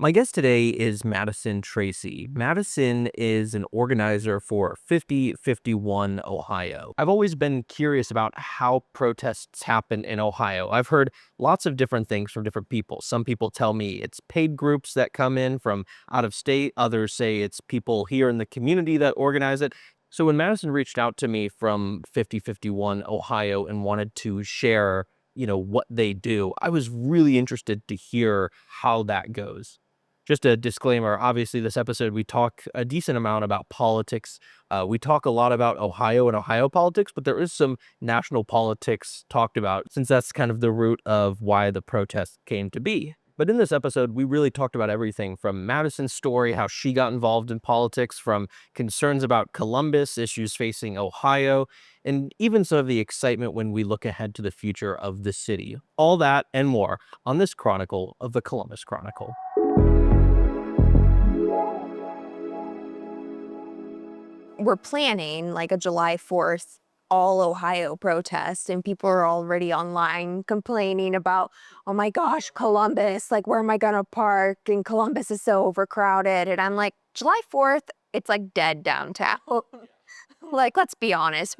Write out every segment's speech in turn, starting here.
My guest today is Madison Tracy. Madison is an organizer for 5051 Ohio. I've always been curious about how protests happen in Ohio. I've heard lots of different things from different people. Some people tell me it's paid groups that come in from out of state. Others say it's people here in the community that organize it. So when Madison reached out to me from 5051 Ohio and wanted to share, what they do, I was really interested to hear how that goes. Just a disclaimer, obviously, this episode, we talk a decent amount about politics. We talk a lot about Ohio and Ohio politics, but there is some national politics talked about, since that's kind of the root of why the protest came to be. But in this episode, we really talked about everything from Madison's story, how she got involved in politics, from concerns about Columbus, issues facing Ohio, and even some of the excitement when we look ahead to the future of the city. All that and more on this chronicle of the Columbus Chronicle. We're planning like a July 4th all Ohio protest, and people are already online complaining about, oh my gosh, Columbus, like where am I gonna park? And Columbus is so overcrowded. And I'm like, July 4th, it's like dead downtown. Like, let's be honest.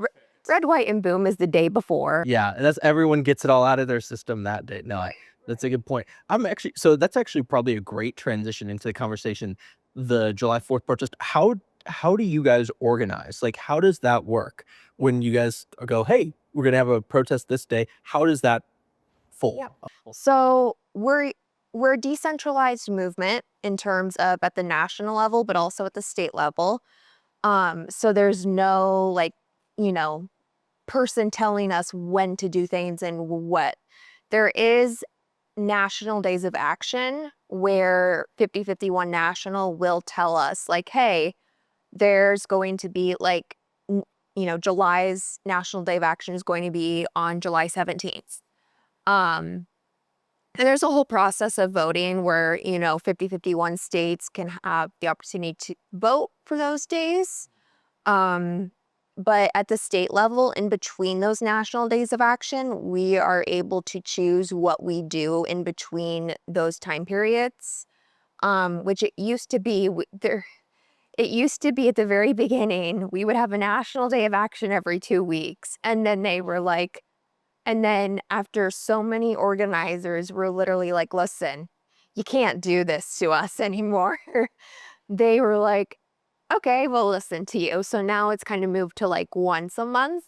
Red, white, and boom is the day before. Yeah, and that's everyone gets it all out of their system that day. No, that's a good point. So that's actually probably a great transition into the conversation. The July 4th protest. How do you guys organize? Like, how does that work when you guys go, hey, we're gonna have a protest this day? How does that fold? Yeah. So we're a decentralized movement in terms of at the national level, but also at the state level. So there's no like, you know, person telling us when to do things and what. There is national days of action where 5051 National will tell us like, hey, there's going to be like, July's National Day of Action is going to be on July 17th. Um, and there's a whole process of voting where, 5051 states can have the opportunity to vote for those days. But at the state level, in between those national days of action, we are able to choose what we do in between those time periods. Which it used to be there. It used to be at the very beginning, we would have a national day of action every 2 weeks, and then they were like, and then after so many organizers were literally like, listen, you can't do this to us anymore. They were like, okay, we'll listen to you. So now it's kind of moved to like once a month.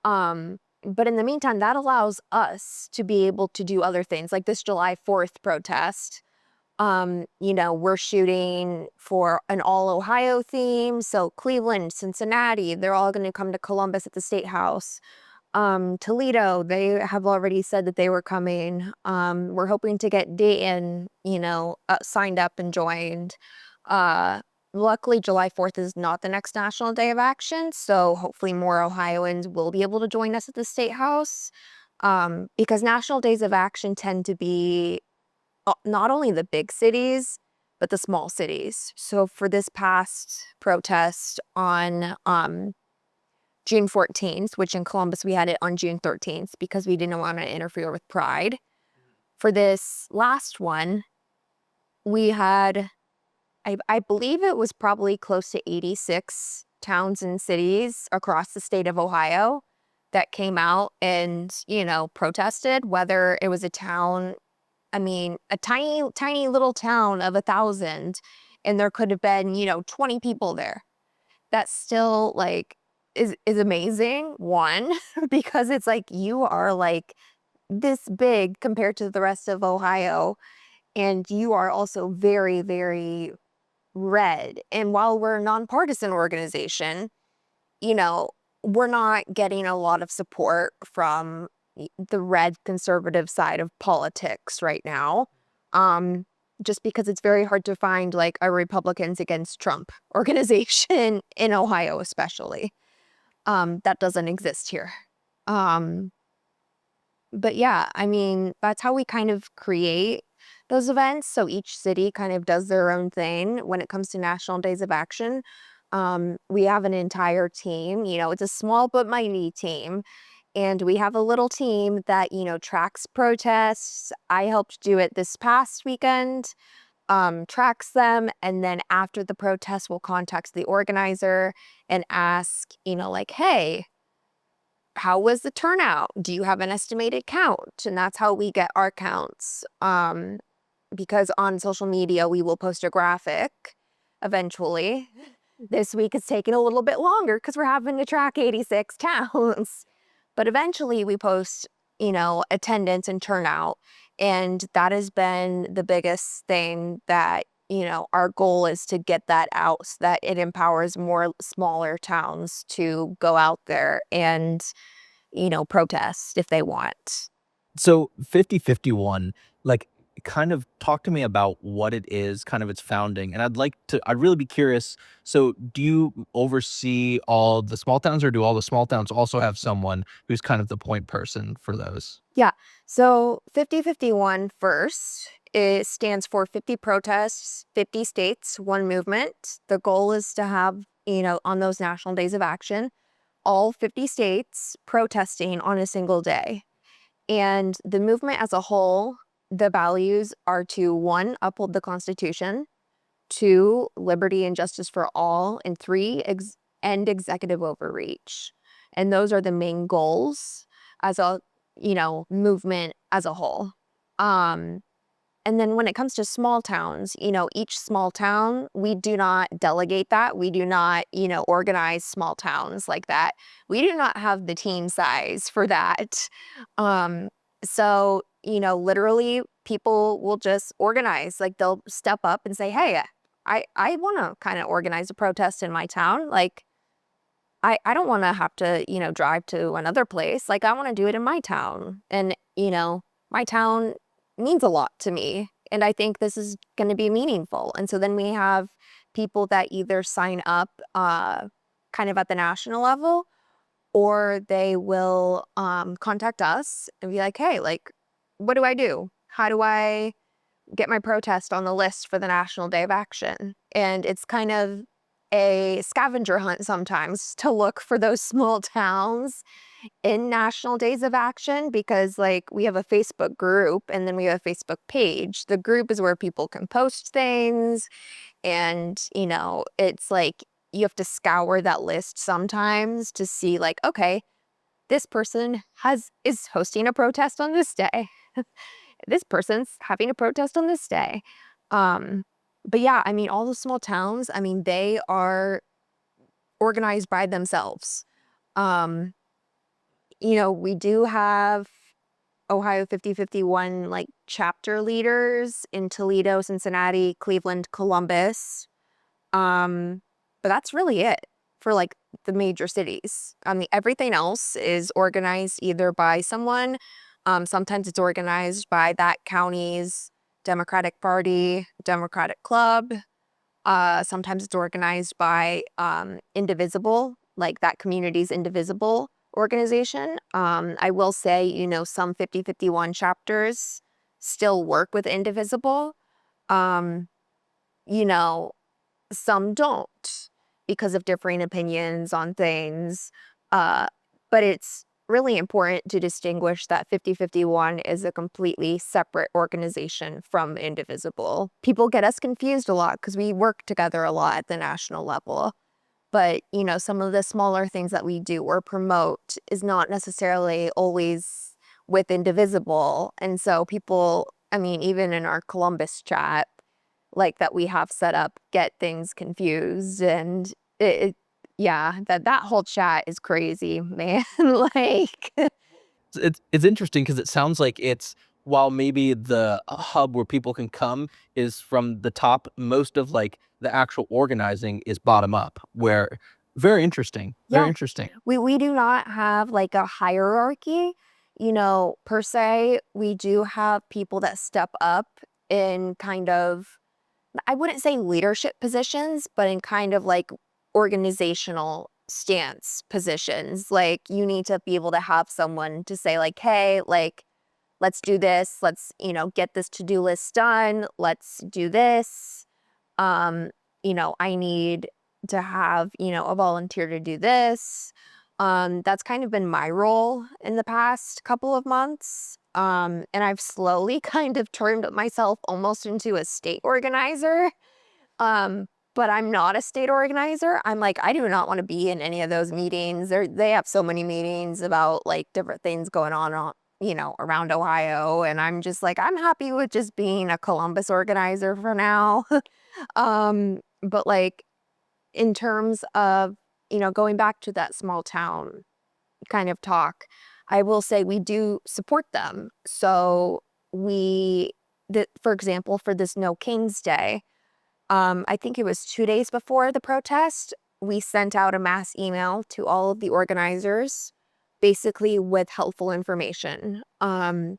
But in the meantime, that allows us to be able to do other things like this July 4th protest. We're shooting for an all Ohio theme. So Cleveland, Cincinnati, they're all going to come to Columbus at the State House. Toledo, they have already said that they were coming. We're hoping to get Dayton, signed up and joined. Luckily, July 4th is not the next National Day of Action, so hopefully more Ohioans will be able to join us at the State House, because National Days of Action tend to be not only the big cities, but the small cities. So for this past protest on June 14th, which in Columbus we had it on June 13th because we didn't want to interfere with Pride. For this last one, we had, I believe it was probably close to 86 towns and cities across the state of Ohio that came out and, protested, whether it was a town, a tiny, tiny little town of 1,000, and there could have been, 20 people there. That still like is amazing. One, because it's like you are like this big compared to the rest of Ohio, and you are also very, very red. And while we're a nonpartisan organization, we're not getting a lot of support from the red conservative side of politics right now. Just because it's very hard to find like a Republicans Against Trump organization in Ohio, especially. That doesn't exist here. But yeah, that's how we kind of create those events. So each city kind of does their own thing when it comes to National Days of Action. We have an entire team, it's a small but mighty team. And we have a little team that, tracks protests. I helped do it this past weekend. tracks them, and then after the protest will contact the organizer and ask, like, hey, how was the turnout? Do you have an estimated count? And that's how we get our counts. Because on social media, we will post a graphic eventually. This week it's taken a little bit longer because we're having to track 86 towns. But eventually we post, attendance and turnout. And that has been the biggest thing that, our goal is to get that out so that it empowers more smaller towns to go out there and, protest if they want. So 5051, like, kind of talk to me about what it is, kind of its founding. And I'd really be curious. So do you oversee all the small towns, or do all the small towns also have someone who's kind of the point person for those? Yeah. So 5051 first, it stands for 50 protests, 50 states, one movement. The goal is to have, on those national days of action, all 50 states protesting on a single day. And the movement as a whole, the values are to one, uphold the Constitution, two, liberty and justice for all, and three, end executive overreach. And those are the main goals as a, movement as a whole. Um, and then when it comes to small towns, each small town, we do not delegate that. We do not, organize small towns like that. We do not have the team size for that. Um, so, literally people will just organize. Like they'll step up and say, hey, I want to kind of organize a protest in my town. Like, I don't want to have to, drive to another place. Like, I want to do it in my town. And, my town means a lot to me. And I think this is going to be meaningful. And so then we have people that either sign up kind of at the national level, or they will contact us and be like, hey, like, what do I do? How do I get my protest on the list for the National Day of Action? And it's kind of a scavenger hunt sometimes to look for those small towns in National Days of Action, because like we have a Facebook group and then we have a Facebook page. The group is where people can post things, and it's like you have to scour that list sometimes to see like, okay, this person is hosting a protest on this day. This person's having a protest on this day. Um, but yeah, I mean, all the small towns, I mean, they are organized by themselves. Um, we do have Ohio 5051 like chapter leaders in Toledo, Cincinnati, Cleveland, Columbus. But that's really it for like the major cities. Everything else is organized either by someone. Sometimes it's organized by that county's Democratic Party, Democratic Club. Sometimes it's organized by Indivisible, like that community's Indivisible organization. I will say, some 5051 chapters still work with Indivisible. Um, you know, some don't because of differing opinions on things. But it's really important to distinguish that 5051 is a completely separate organization from Indivisible. People get us confused a lot because we work together a lot at the national level. But, some of the smaller things that we do or promote is not necessarily always with Indivisible. And so people, even in our Columbus chat, like that we have set up, get things confused. And yeah, that whole chat is crazy, man. Like, It's interesting because it sounds like it's, while maybe the hub where people can come is from the top, most of, like, the actual organizing is bottom up, where very interesting, very yeah, interesting. we do not have like a hierarchy, per se. We do have people that step up in kind of, I wouldn't say leadership positions, but in kind of like organizational stance positions. Like you need to be able to have someone to say like, hey, like, let's do this. Let's, get this to-do list done. Let's do this. Um, I need to have, a volunteer to do this. That's kind of been my role in the past couple of months. And I've slowly kind of turned myself almost into a state organizer. Um, but I'm not a state organizer. I'm like, I do not want to be in any of those meetings. They have so many meetings about like different things going on, around Ohio. And I'm just like, I'm happy with just being a Columbus organizer for now. But like in terms of, going back to that small town kind of talk, I will say we do support them. So for example, for this No Kings Day, I think it was 2 days before the protest, we sent out a mass email to all of the organizers, basically with helpful information,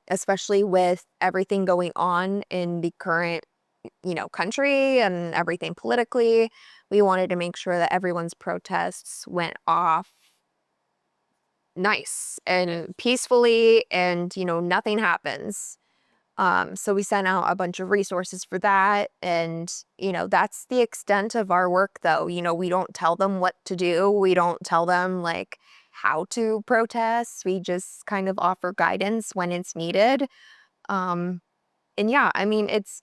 especially with everything going on in the current, country and everything politically. We wanted to make sure that everyone's protests went off nice and peacefully and, nothing happens. So we sent out a bunch of resources for that. And, that's the extent of our work, though. We don't tell them what to do. We don't tell them like how to protest. We just kind of offer guidance when it's needed. Um, and yeah, I mean, it's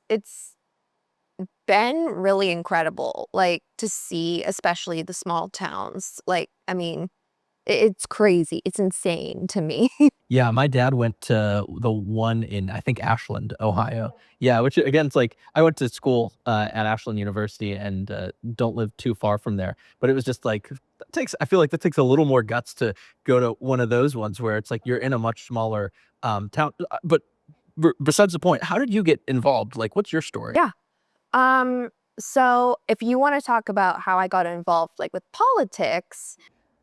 been really incredible, like to see, especially the small towns. Like, I mean, it's crazy. It's insane to me. Yeah, my dad went to the one in, I think, Ashland, Ohio. Yeah, which again, it's like I went to school, at Ashland University and, don't live too far from there, but it was just like that takes I feel like that takes a little more guts to go to one of those ones where it's like you're in a much smaller, town, but besides the point, how did you get involved? Like, what's your story? Yeah. Um, so if you want to talk about how I got involved like with politics,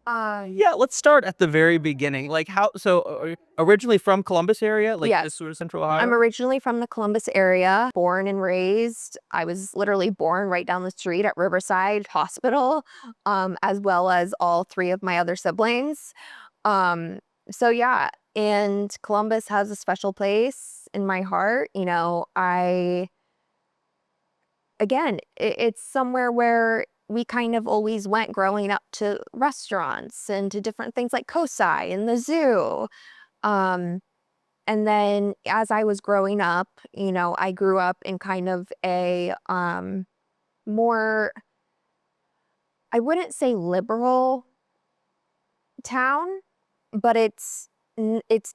Yeah, let's start at the very beginning. Like, how so, originally from Columbus area, like this yes, sort of Central I'm Ohio? originally from the Columbus area, born and raised. I was literally born right down the street at Riverside Hospital, as well as all three of my other siblings. Um, so yeah, and Columbus has a special place in my heart. It's somewhere where we kind of always went growing up to restaurants and to different things like COSI and the zoo. Um, and then as I was growing up, I grew up in kind of a more, I wouldn't say liberal town, but it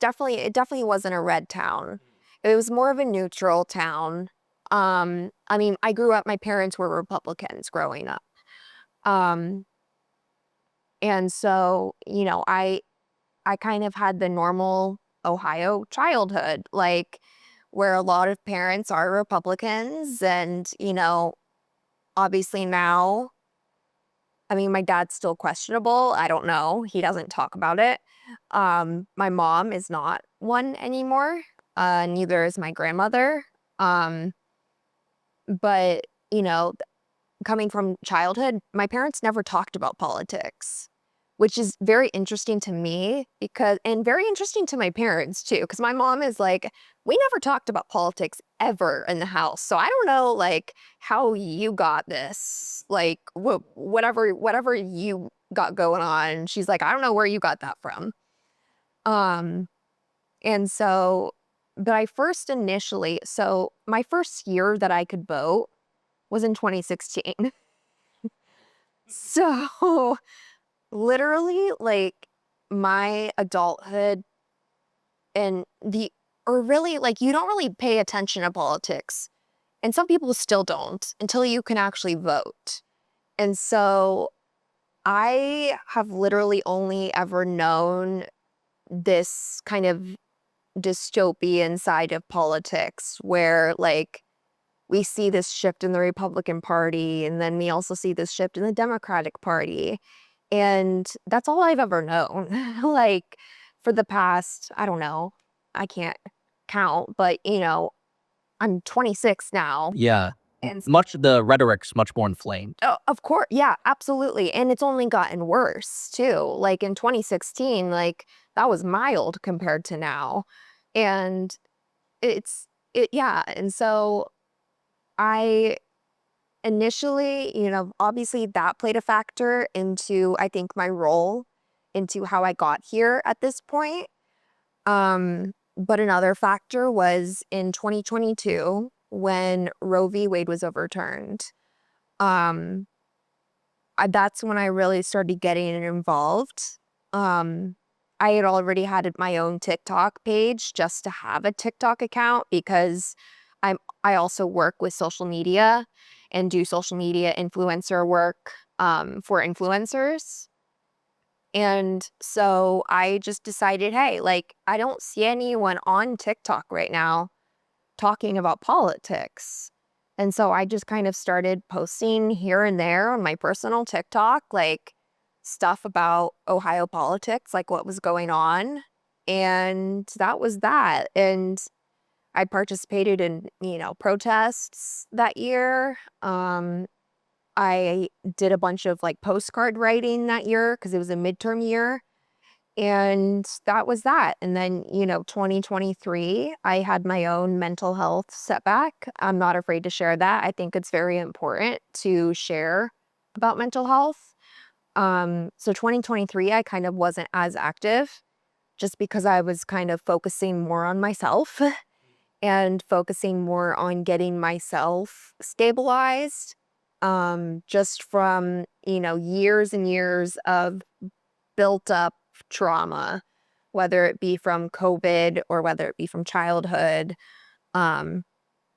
definitely wasn't a red town. It was more of a neutral town. I mean, I grew up, my parents were Republicans growing up. Um, and so, I kind of had the normal Ohio childhood, like where a lot of parents are Republicans. And, obviously now, I mean, my dad's still questionable. I don't know. He doesn't talk about it. My mom is not one anymore. Neither is my grandmother. Um, but, coming from childhood, my parents never talked about politics, which is very interesting to me and very interesting to my parents too, because my mom is like, we never talked about politics ever in the house. So I don't know, like, how you got this, like, whatever you got going on. She's like, I don't know where you got that from. Um, and so, but so my first year that I could vote was in 2016. So literally, like, my adulthood and or really, like, you don't really pay attention to politics. And some people still don't until you can actually vote. And so I have literally only ever known this kind of dystopian side of politics where, like, we see this shift in the Republican Party, and then we also see this shift in the Democratic Party. And that's all I've ever known. Like, for the past, I don't know, I can't count, but, I'm 26 now. Yeah. And Much the rhetoric's much more inflamed. oh, of course, yeah, absolutely. And it's only gotten worse too. Like in 2016, like that was mild compared to now. And yeah. And so I initially, obviously that played a factor into, I think, my role into how I got here at this point. But another factor was in 2022 when Roe v. Wade was overturned. Um, that's when I really started getting involved. Um, I had already had my own TikTok page just to have a TikTok account because I also work with social media and do social media influencer work for influencers. And so I just decided, hey, like I don't see anyone on TikTok right now talking about politics. And so I just kind of started posting here and there on my personal TikTok, like stuff about Ohio politics, like what was going on. And that was that. And I participated in, protests that year. I did a bunch of like postcard writing that year because it was a midterm year. And that was that. And then, 2023, I had my own mental health setback. I'm not afraid to share that. I think it's very important to share about mental health. So 2023, I kind of wasn't as active just because I was kind of focusing more on myself and focusing more on getting myself stabilized. Just from, years and years of built up trauma, whether it be from COVID or whether it be from childhood. Um,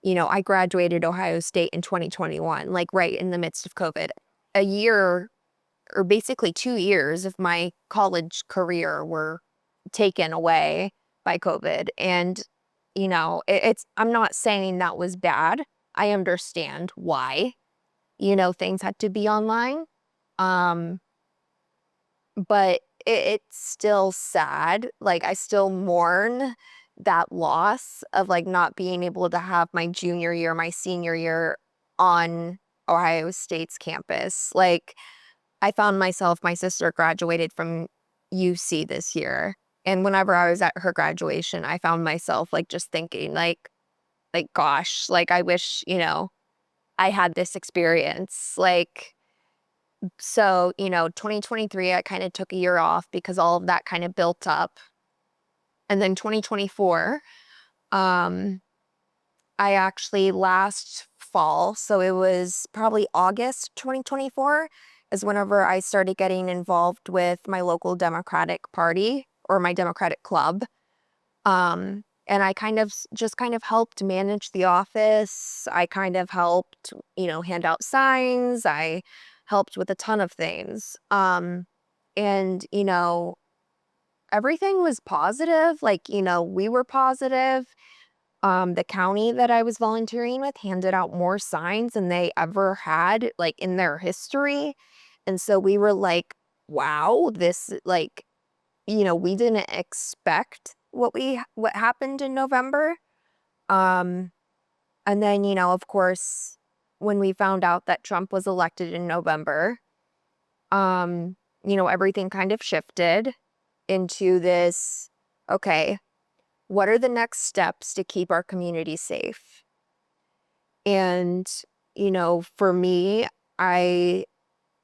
I graduated Ohio State in 2021, like right in the midst of COVID. A year or basically 2 years of my college career were taken away by COVID. And, I'm not saying that was bad. I understand why, things had to be online. Um, but it's still sad. Like, I still mourn that loss of, like, not being able to have my junior year, my senior year on Ohio State's campus. Like, I found myself my sister graduated from UC this year, and whenever I was at her graduation, I found myself, like, just thinking, like, "Gosh, like, I wish, I had this experience." Like, so, 2023, I kinda took a year off because all of that kinda built up. And then 2024, um, I actually last fall, so it was probably August 2024 is whenever I started getting involved with my local Democratic Party or my Democratic club. And I kind of just kind of helped manage the office. I kind of helped, hand out signs. I helped with a ton of things. And, everything was positive. Like, we were positive. The county that I was volunteering with handed out more signs than they ever had, like, in their history. And so we were like, wow, this, like, we didn't expect what happened in November. Um, and then, of course, when we found out that Trump was elected in November, everything kind of shifted into this, okay, what are the next steps to keep our community safe? And, for me, I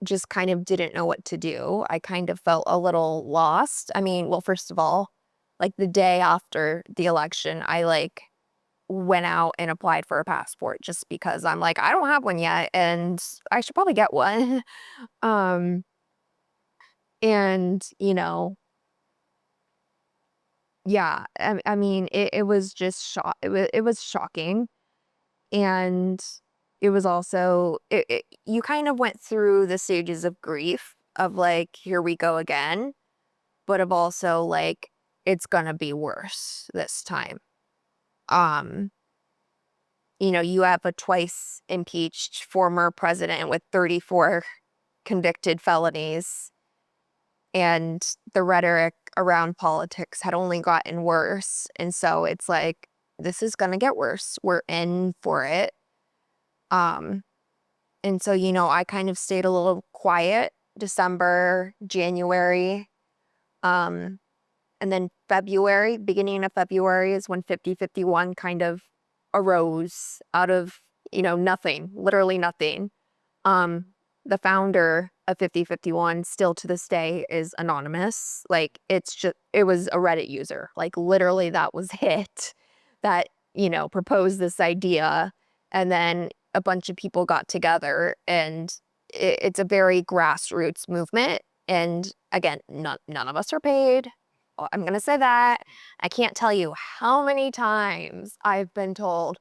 just kind of didn't know what to do. I kind of felt a little lost. I mean, well, first of all, like the day after the election, I like went out and applied for a passport just because I'm like, I don't have one yet and I should probably get one. Um, and, yeah, I mean, it was just it was shocking. And it was also you kind of went through the stages of grief of like, here we go again, but of also like, it's gonna be worse this time. Um, you have a twice impeached former president with 34 convicted felonies, and the rhetoric around politics had only gotten worse. And so it's like, this is gonna get worse. We're in for it. Um, And so, I kind of stayed a little quiet December, January, um, and then February, beginning of February is when 5051 kind of arose out of, nothing, literally nothing. Um, the founder of 5051 still to this day is anonymous. Like, it was a Reddit user. Like, literally, that was it that, proposed this idea. And then a bunch of people got together, and it's a very grassroots movement. And again, none of us are paid. I'm going to say that. I can't tell you how many times I've been told,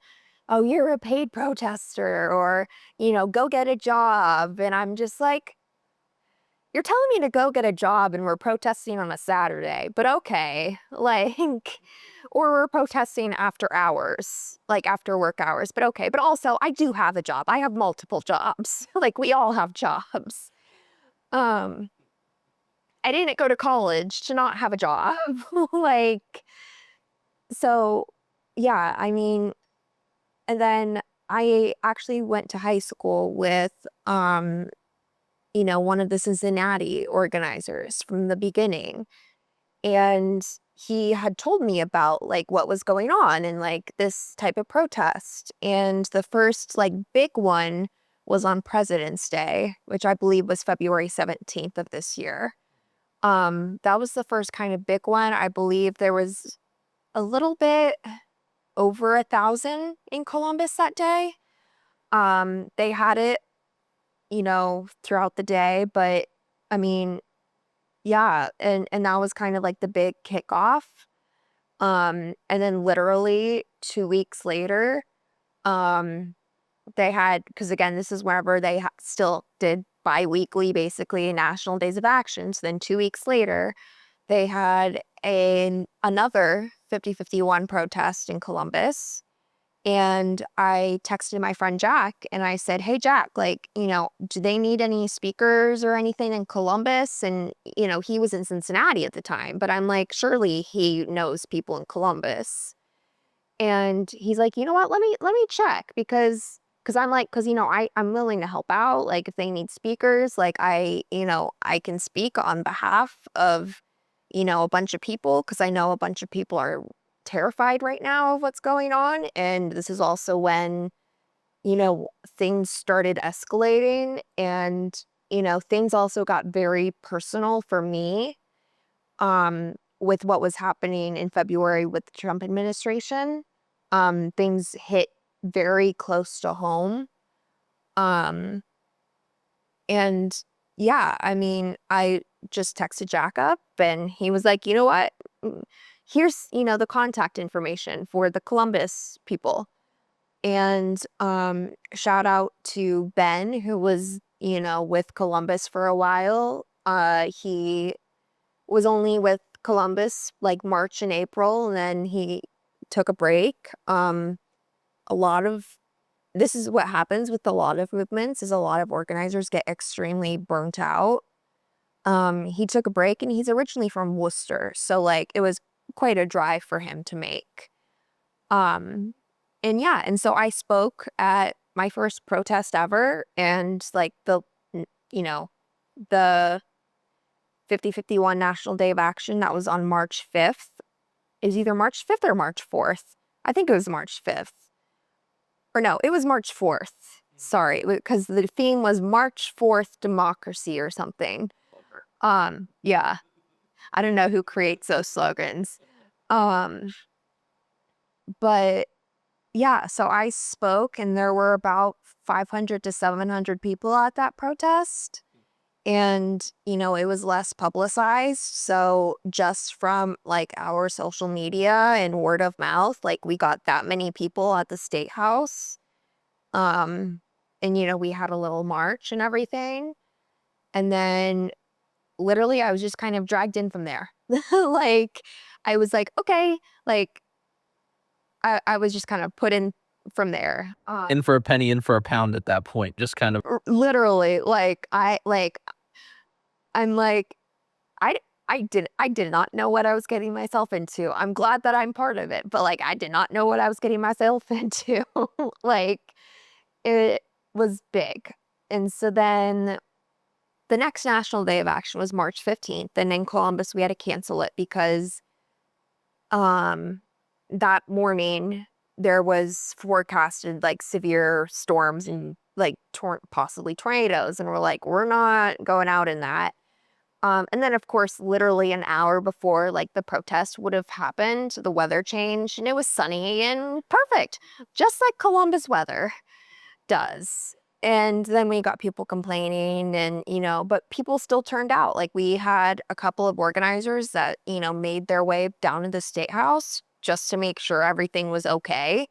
oh, you're a paid protester, or, go get a job. And I'm just like, you're telling me to go get a job and we're protesting on a Saturday, but okay. Like, or we're protesting after hours, like after work hours, but okay. But also, I do have a job. I have multiple jobs. Like, we all have jobs. I didn't go to college to not have a job. Like, so yeah, I mean, and then I actually went to high school with, one of the Cincinnati organizers from the beginning. And he had told me about like what was going on and like this type of protest. And the first like big one was on President's Day, which I believe was February 17th of this year. That was the first kind of big one. I believe there was a little bit over 1,000 in Columbus that day. They had it, throughout the day, but I mean, yeah, and that was kind of like the big kickoff. And then literally 2 weeks later, um, they had, because again, this is whenever they still did bi-weekly, basically, National Days of Action. So then 2 weeks later, they had another 5051 protest in Columbus. And I texted my friend Jack and I said, hey, Jack, like, do they need any speakers or anything in Columbus? And, he was in Cincinnati at the time, but I'm like, surely he knows people in Columbus. And he's like, you know what, let me check because I'm like, because, I'm willing to help out. Like, if they need speakers, like I can speak on behalf of, a bunch of people, because I know a bunch of people are terrified right now of what's going on. And this is also when, things started escalating, and, things also got very personal for me, with what was happening in February with the Trump administration. Things hit very close to home. Um, and yeah, I mean, I just texted Jack up and he was like, you know what? Here's, the contact information for the Columbus people. And shout out to Ben, who was, with Columbus for a while. He was only with Columbus like March and April, and then he took a break. A lot of This is what happens with a lot of movements, is a lot of organizers get extremely burnt out. He took a break, and he's originally from Worcester, so like it was quite a drive for him to make. Um, and yeah, and so I spoke at my first protest ever, and like the 5051 National Day of Action, that was on March 5th. It was either March 5th or March 4th. I think it was March 5th. Or no, it was March 4th. Sorry, because the theme was March 4th democracy or something. Yeah. I don't know who creates those slogans. Um, but yeah, so I spoke, and there were about 500 to 700 people at that protest. And, it was less publicized. So just from like our social media and word of mouth, like we got that many people at the State House. And, we had a little march and everything. And then literally I was just kind of dragged in from there. Like, I was like, okay, like I was just kind of put in from there. In for a penny, in for a pound at that point, just kind of. Literally, I'm like, I did not know what I was getting myself into. I'm glad that I'm part of it, but like I did not know what I was getting myself into. Like, it was big. And so then the next National Day of Action was March 15th. And in Columbus, we had to cancel it because that morning there was forecasted like severe storms and like possibly tornadoes, and we're like, we're not going out in that. And then of course, literally an hour before like the protest would have happened, the weather changed and it was sunny and perfect, just like Columbus weather does. And then we got people complaining and, but people still turned out. Like we had a couple of organizers that, made their way down to the State House just to make sure everything was okay.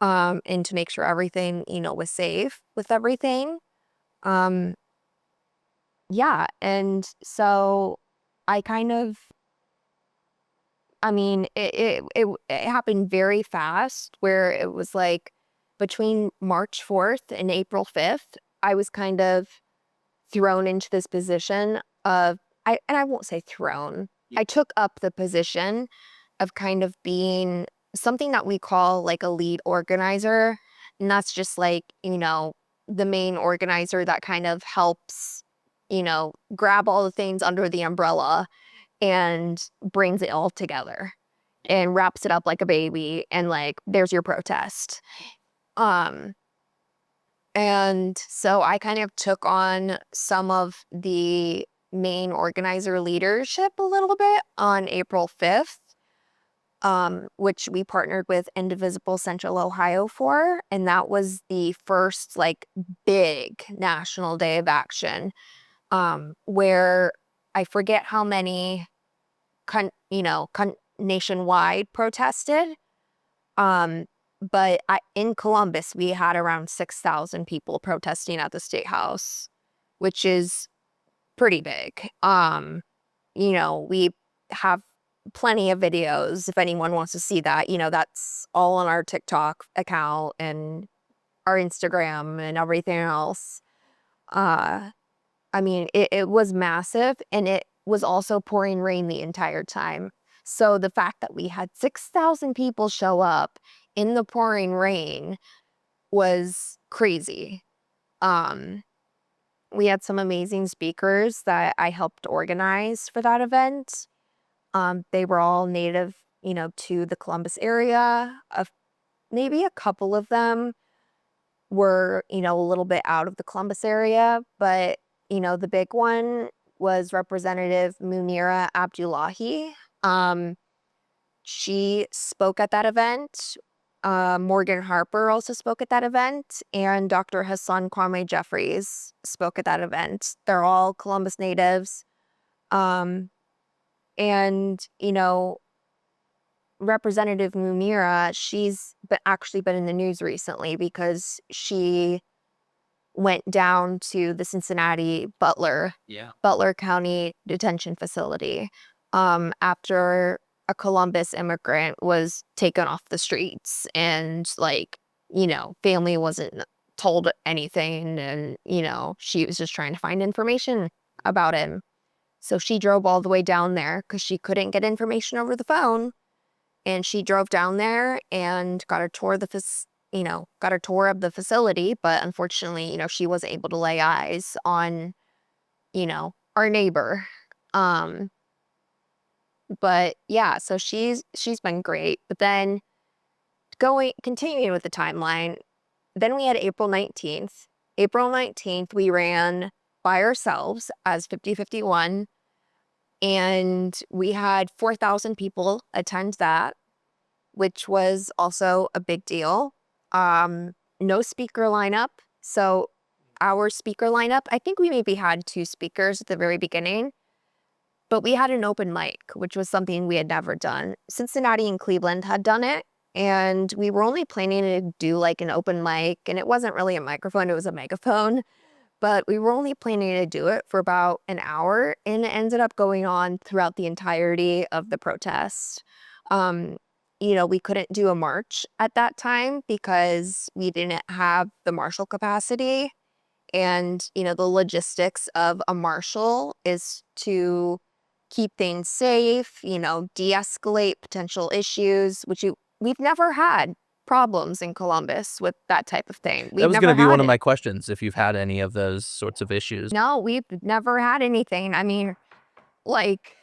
And to make sure everything, was safe with everything. Um, yeah. And so I kind of, I mean, it happened very fast where it was like between March 4th and April 5th, I was kind of thrown into this position of, and I won't say thrown, I took up the position of kind of being something that we call like a lead organizer. And that's just like, the main organizer that kind of helps, grab all the things under the umbrella and brings it all together and wraps it up like a baby and like there's your protest. Um and so I kind of took on some of the main organizer leadership a little bit on April 5th, which we partnered with Indivisible Central Ohio for, and that was the first like big national day of action, where I forget how many nationwide protested. But in Columbus, we had around 6,000 people protesting at the State House, which is pretty big. We have plenty of videos if anyone wants to see that. That's all on our TikTok account and our Instagram and everything else. I mean, it was massive, and it was also pouring rain the entire time. So the fact that we had 6,000 people show up in the pouring rain was crazy. We had some amazing speakers that I helped organize for that event. They were all native, to the Columbus area. Maybe a couple of them were, a little bit out of the Columbus area, but the big one was Representative Munira Abdullahi. She spoke at that event. Morgan Harper also spoke at that event, and Dr. Hassan Kwame Jeffries spoke at that event. They're all Columbus natives. And, Representative Munira, she's actually been in the news recently because she went down to the Cincinnati Butler County Detention Facility after a Columbus immigrant was taken off the streets and family wasn't told anything, and she was just trying to find information about him. So she drove all the way down there because she couldn't get information over the phone, and she drove down there and got a tour of the facility, but unfortunately, she wasn't able to lay eyes on, our neighbor. But yeah, so she's been great. But then continuing with the timeline, then we had April 19th. April 19th, we ran by ourselves as 5051, and we had 4,000 people attend that, which was also a big deal. No speaker lineup. So our speaker lineup, I think we maybe had 2 speakers at the very beginning, but we had an open mic, which was something we had never done. Cincinnati and Cleveland had done it, and we were only planning to do like an open mic, and it wasn't really a microphone, it was a megaphone, but we were only planning to do it for about an hour, and it ended up going on throughout the entirety of the protest. We couldn't do a march at that time because we didn't have the marshal capacity. And, the logistics of a marshal is to keep things safe, de-escalate potential issues, which we've never had problems in Columbus with that type of thing. That was going to be one of my questions, if you've had any of those sorts of issues. No, we've never had anything. I mean, like,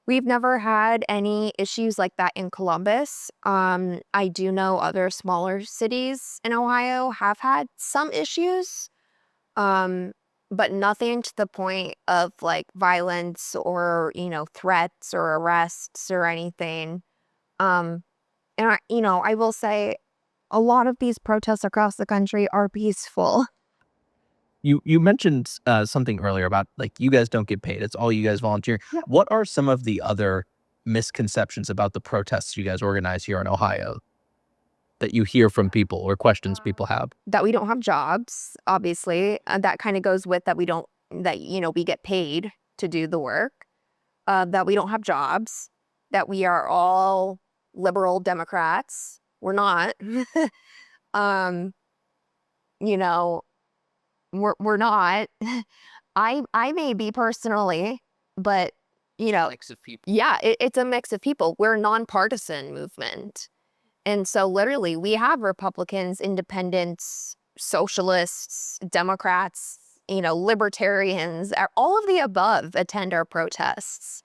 We've never had any issues like that in Columbus. I do know other smaller cities in Ohio have had some issues, um, but nothing to the point of like violence or, threats or arrests or anything. Um, and I will say a lot of these protests across the country are peaceful. You mentioned something earlier about like you guys don't get paid. It's all you guys volunteer. Yep. What are some of the other misconceptions about the protests you guys organize here in Ohio that you hear from people or questions people have? That we don't have jobs, obviously. That kind of goes with that we don't, that, we get paid to do the work, that we don't have jobs, that we are all liberal Democrats. We're not. um, you know, we're not. I may be personally, but Mix of people. yeah, it's a mix of people. We're a nonpartisan movement. And so literally we have Republicans, independents, socialists, Democrats, libertarians, all of the above attend our protests.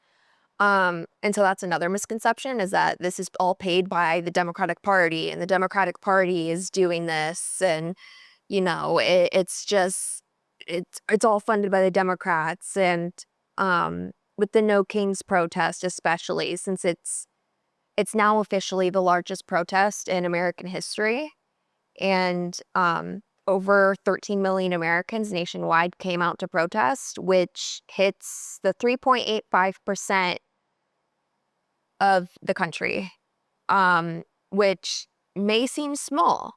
And so that's another misconception, is that this is all paid by the Democratic Party and the Democratic Party is doing this. And, it's just, it's all funded by the Democrats. And with the No Kings protest, especially since it's now officially the largest protest in American history. And over 13 million Americans nationwide came out to protest, which hits the 3.85% of the country, which may seem small,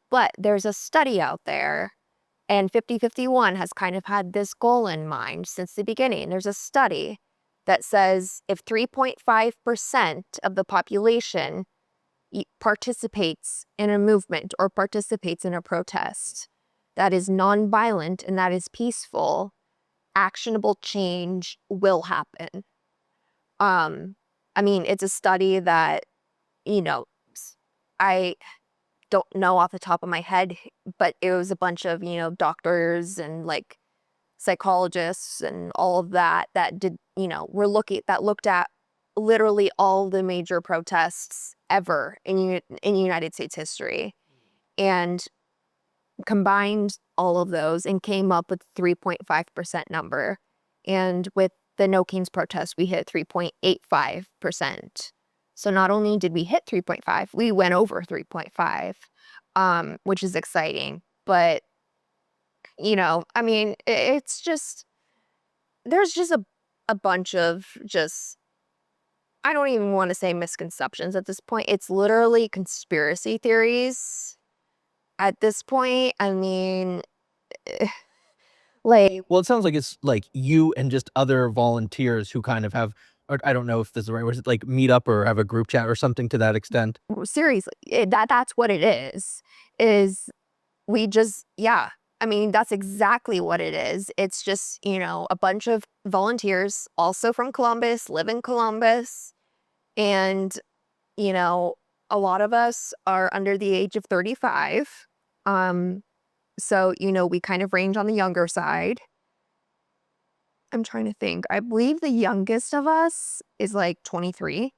but there's a study out there. And 5051 has kind of had this goal in mind since the beginning. There's a study that says if 3.5% of the population participates in a movement or participates in a protest that is nonviolent and that is peaceful, actionable change will happen. I mean, it's a study that, you know, I don't know off the top of my head, but it was a bunch of, doctors and like psychologists and all of that did, that looked at literally all the major protests ever in United States history, and combined all of those and came up with 3.5% number. And with the No Kings protest, we hit 3.85%. So not only did we hit 3.5, we went over 3.5, which is exciting. But, I mean, it's just, there's just a bunch of just, I don't even want to say misconceptions at this point. It's literally conspiracy theories at this point. I mean, like, Well, it sounds like it's like you and just other volunteers who kind of have, or I don't know if this is the right word, like meet up or have a group chat or something to that extent. seriously, that's what it is we just, yeah. I mean, that's exactly what it is. It's just, a bunch of volunteers also from Columbus, live in Columbus. And, you know, a lot of us are under the age of 35. Um, so, we kind of range on the younger side. I'm trying to think. I believe the youngest of us is like 23.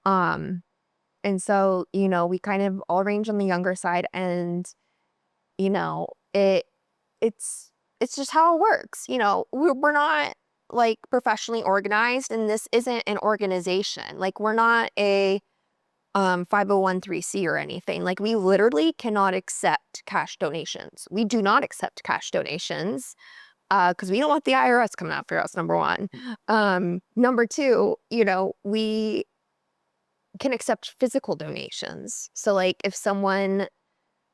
Um, and so, we kind of all range on the younger side, and, you know, it it's just how it works. We're not like professionally organized, and this isn't an organization. Like, we're not a 501(c) or anything. Like, we literally cannot accept cash donations. We do not accept cash donations because we don't want the IRS coming after us, number one. Number two, we can accept physical donations. So like if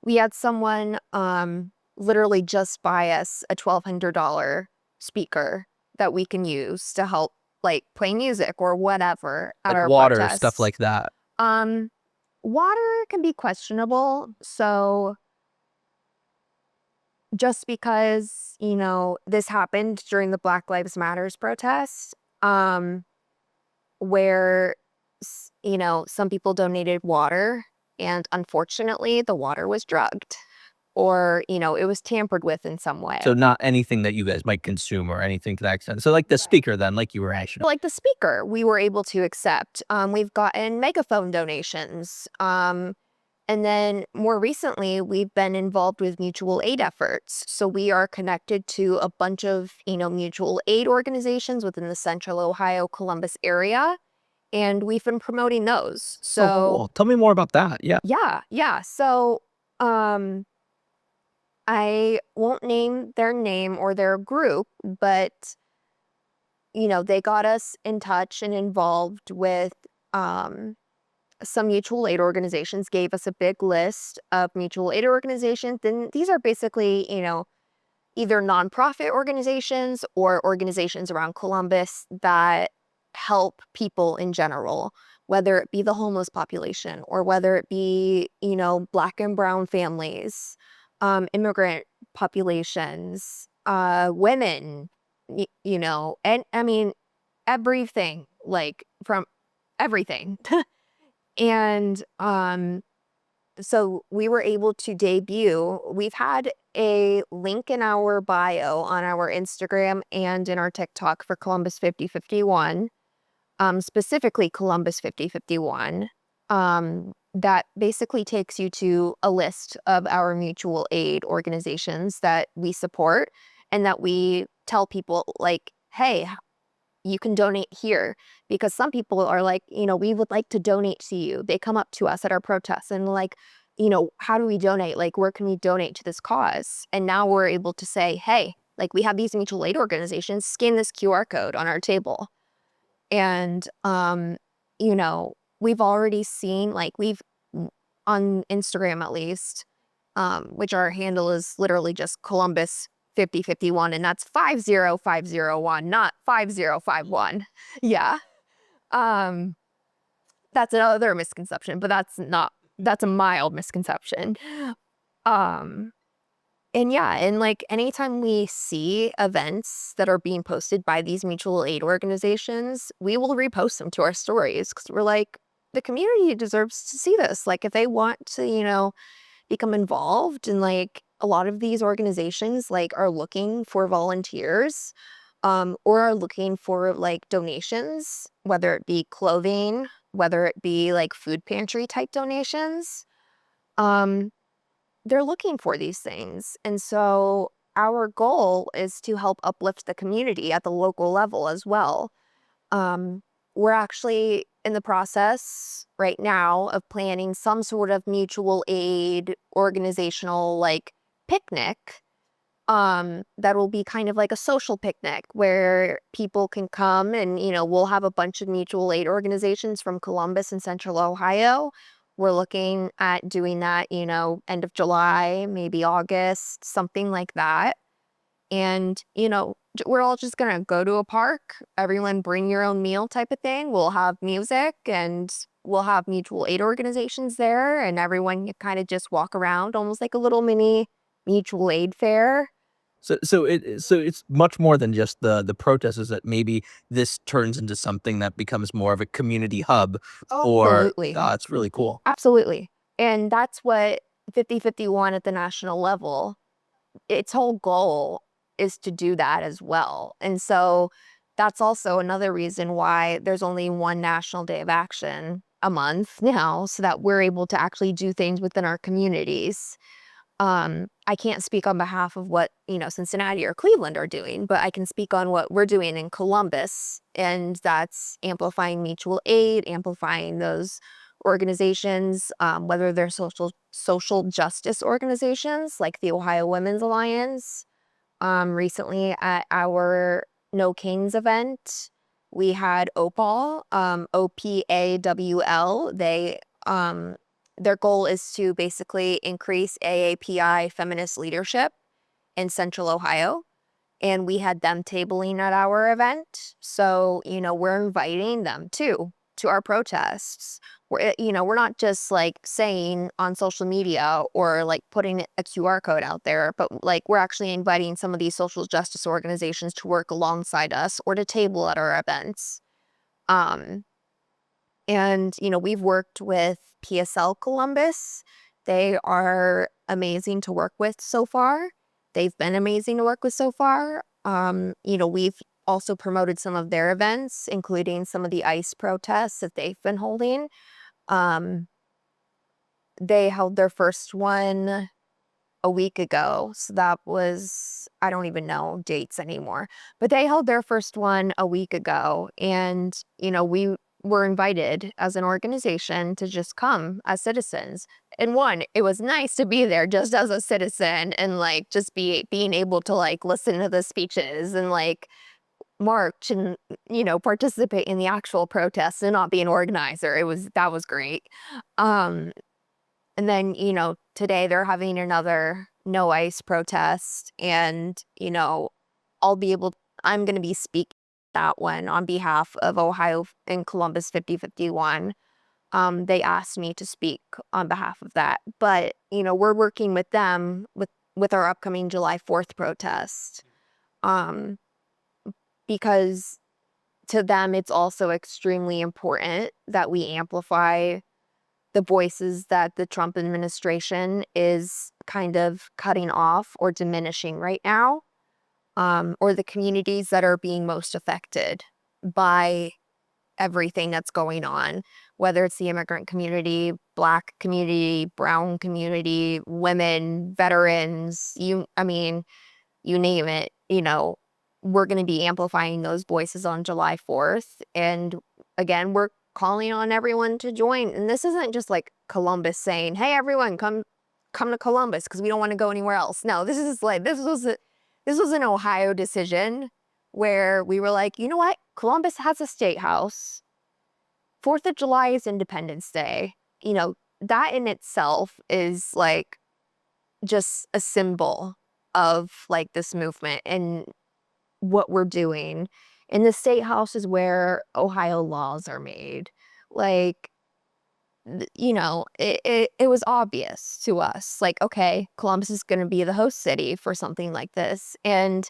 we had someone literally just buy us a $1,200 speaker that we can use to help like play music or whatever at Like our water, stuff protests. like that. Um, Water can be questionable. So just because, this happened during the Black Lives Matters protest, where, some people donated water, and unfortunately, the water was drugged. or, it was tampered with in some way. So not anything that you guys might consume or anything to that extent. So like the speaker then, like you were asking. Like the speaker, we were able to accept. We've gotten megaphone donations. And then more recently, we've been involved with mutual aid efforts. So we are connected to a bunch of, mutual aid organizations within the Central Ohio, Columbus area. And we've been promoting those. Oh, So cool. Tell me more about that. Yeah. yeah. So I won't name their name or their group, but they got us in touch and involved with some mutual aid organizations, gave us a big list of mutual aid organizations. Then these are basically, either nonprofit organizations or organizations around Columbus that help people in general, whether it be the homeless population or whether it be, Black and brown families, immigrant populations, women, and I mean, everything, like from everything. And so we were able to debut. We've had a link in our bio on our Instagram and in our TikTok for Columbus 5051, specifically Columbus 5051, that basically takes you to a list of our mutual aid organizations that we support and that we tell people, like, hey, you can donate here, because some people are like, we would like to donate to you. They come up to us at our protests and like, how do we donate? Like, where can we donate to this cause? And now we're able to say, hey, like, we have these mutual aid organizations, scan this QR code on our table. And, we've already seen, like, on Instagram at least, which our handle is literally just Columbus 5051, and that's 50501, not 5051. Yeah. Um, that's another misconception, but that's a mild misconception. Um, and yeah, and like anytime we see events that are being posted by these mutual aid organizations, we will repost them to our stories because we're like, the community deserves to see this. Like, if they want to, become involved, and like a lot of these organizations like are looking for volunteers, or are looking for like donations, whether it be clothing, whether it be like food pantry type donations. um they're looking for these things. And so our goal is to help uplift the community at the local level as well. um, we're actually in the process right now of planning some sort of mutual aid organizational like picnic, that will be kind of like a social picnic where people can come and, we'll have a bunch of mutual aid organizations from Columbus and Central Ohio. We're looking at doing that, end of July, maybe August, something like that. And, we're all just going to go to a park, everyone bring your own meal type of thing. We'll have music and we'll have mutual aid organizations there, and everyone can kind of just walk around almost like a little mini mutual aid fair. So it's much more than just the protest. Is that maybe this turns into something that becomes more of a community hub for? Absolutely. Ah, it's really cool. Absolutely. And that's what 5051 at the national level, its whole goal is to do that as well. And so that's also another reason why there's only one National Day of Action a month now, so that we're able to actually do things within our communities. I can't speak on behalf of what, Cincinnati or Cleveland are doing, but I can speak on what we're doing in Columbus, and that's amplifying mutual aid, amplifying those organizations, whether they're social justice organizations like the Ohio Women's Alliance. Recently at our No Kings event, we had OPAL, OPAWL. Their goal is to basically increase AAPI feminist leadership in Central Ohio. And we had them tabling at our event. So, we're inviting them too to our protests. We're not just like saying on social media or like putting a QR code out there, but like we're actually inviting some of these social justice organizations to work alongside us or to table at our events. Um, and, we've worked with PSL Columbus. They are amazing to work with so far. They've been amazing to work with so far. We've also promoted some of their events, including some of the ICE protests that they've been holding. Um, they held their first one a week ago. So that was, I don't even know dates anymore, but they held their first one a week ago. And, we were invited as an organization to just come as citizens. And one, it was nice to be there just as a citizen and like just being able to like listen to the speeches and like march and, participate in the actual protests and not be an organizer. That was great. Um, and then, today they're having another no ice protest. And, I'm going to be speaking that one on behalf of Ohio and Columbus 5051. They asked me to speak on behalf of that. But, we're working with them with our upcoming July 4th protest. Because to them, it's also extremely important that we amplify the voices that the Trump administration is kind of cutting off or diminishing right now, or the communities that are being most affected by everything that's going on, whether it's the immigrant community, Black community, brown community, women, veterans, you name it, we're going to be amplifying those voices on July 4th. And again, we're calling on everyone to join. And this isn't just like Columbus saying, hey, everyone, come to Columbus because we don't want to go anywhere else. No, this was an Ohio decision where we were like, you know what? Columbus has a state house. 4th of July is Independence Day. That in itself is like just a symbol of like this movement and what we're doing. And the state house is where Ohio laws are made. Like, it was obvious to us, like, okay, Columbus is going to be the host city for something like this. And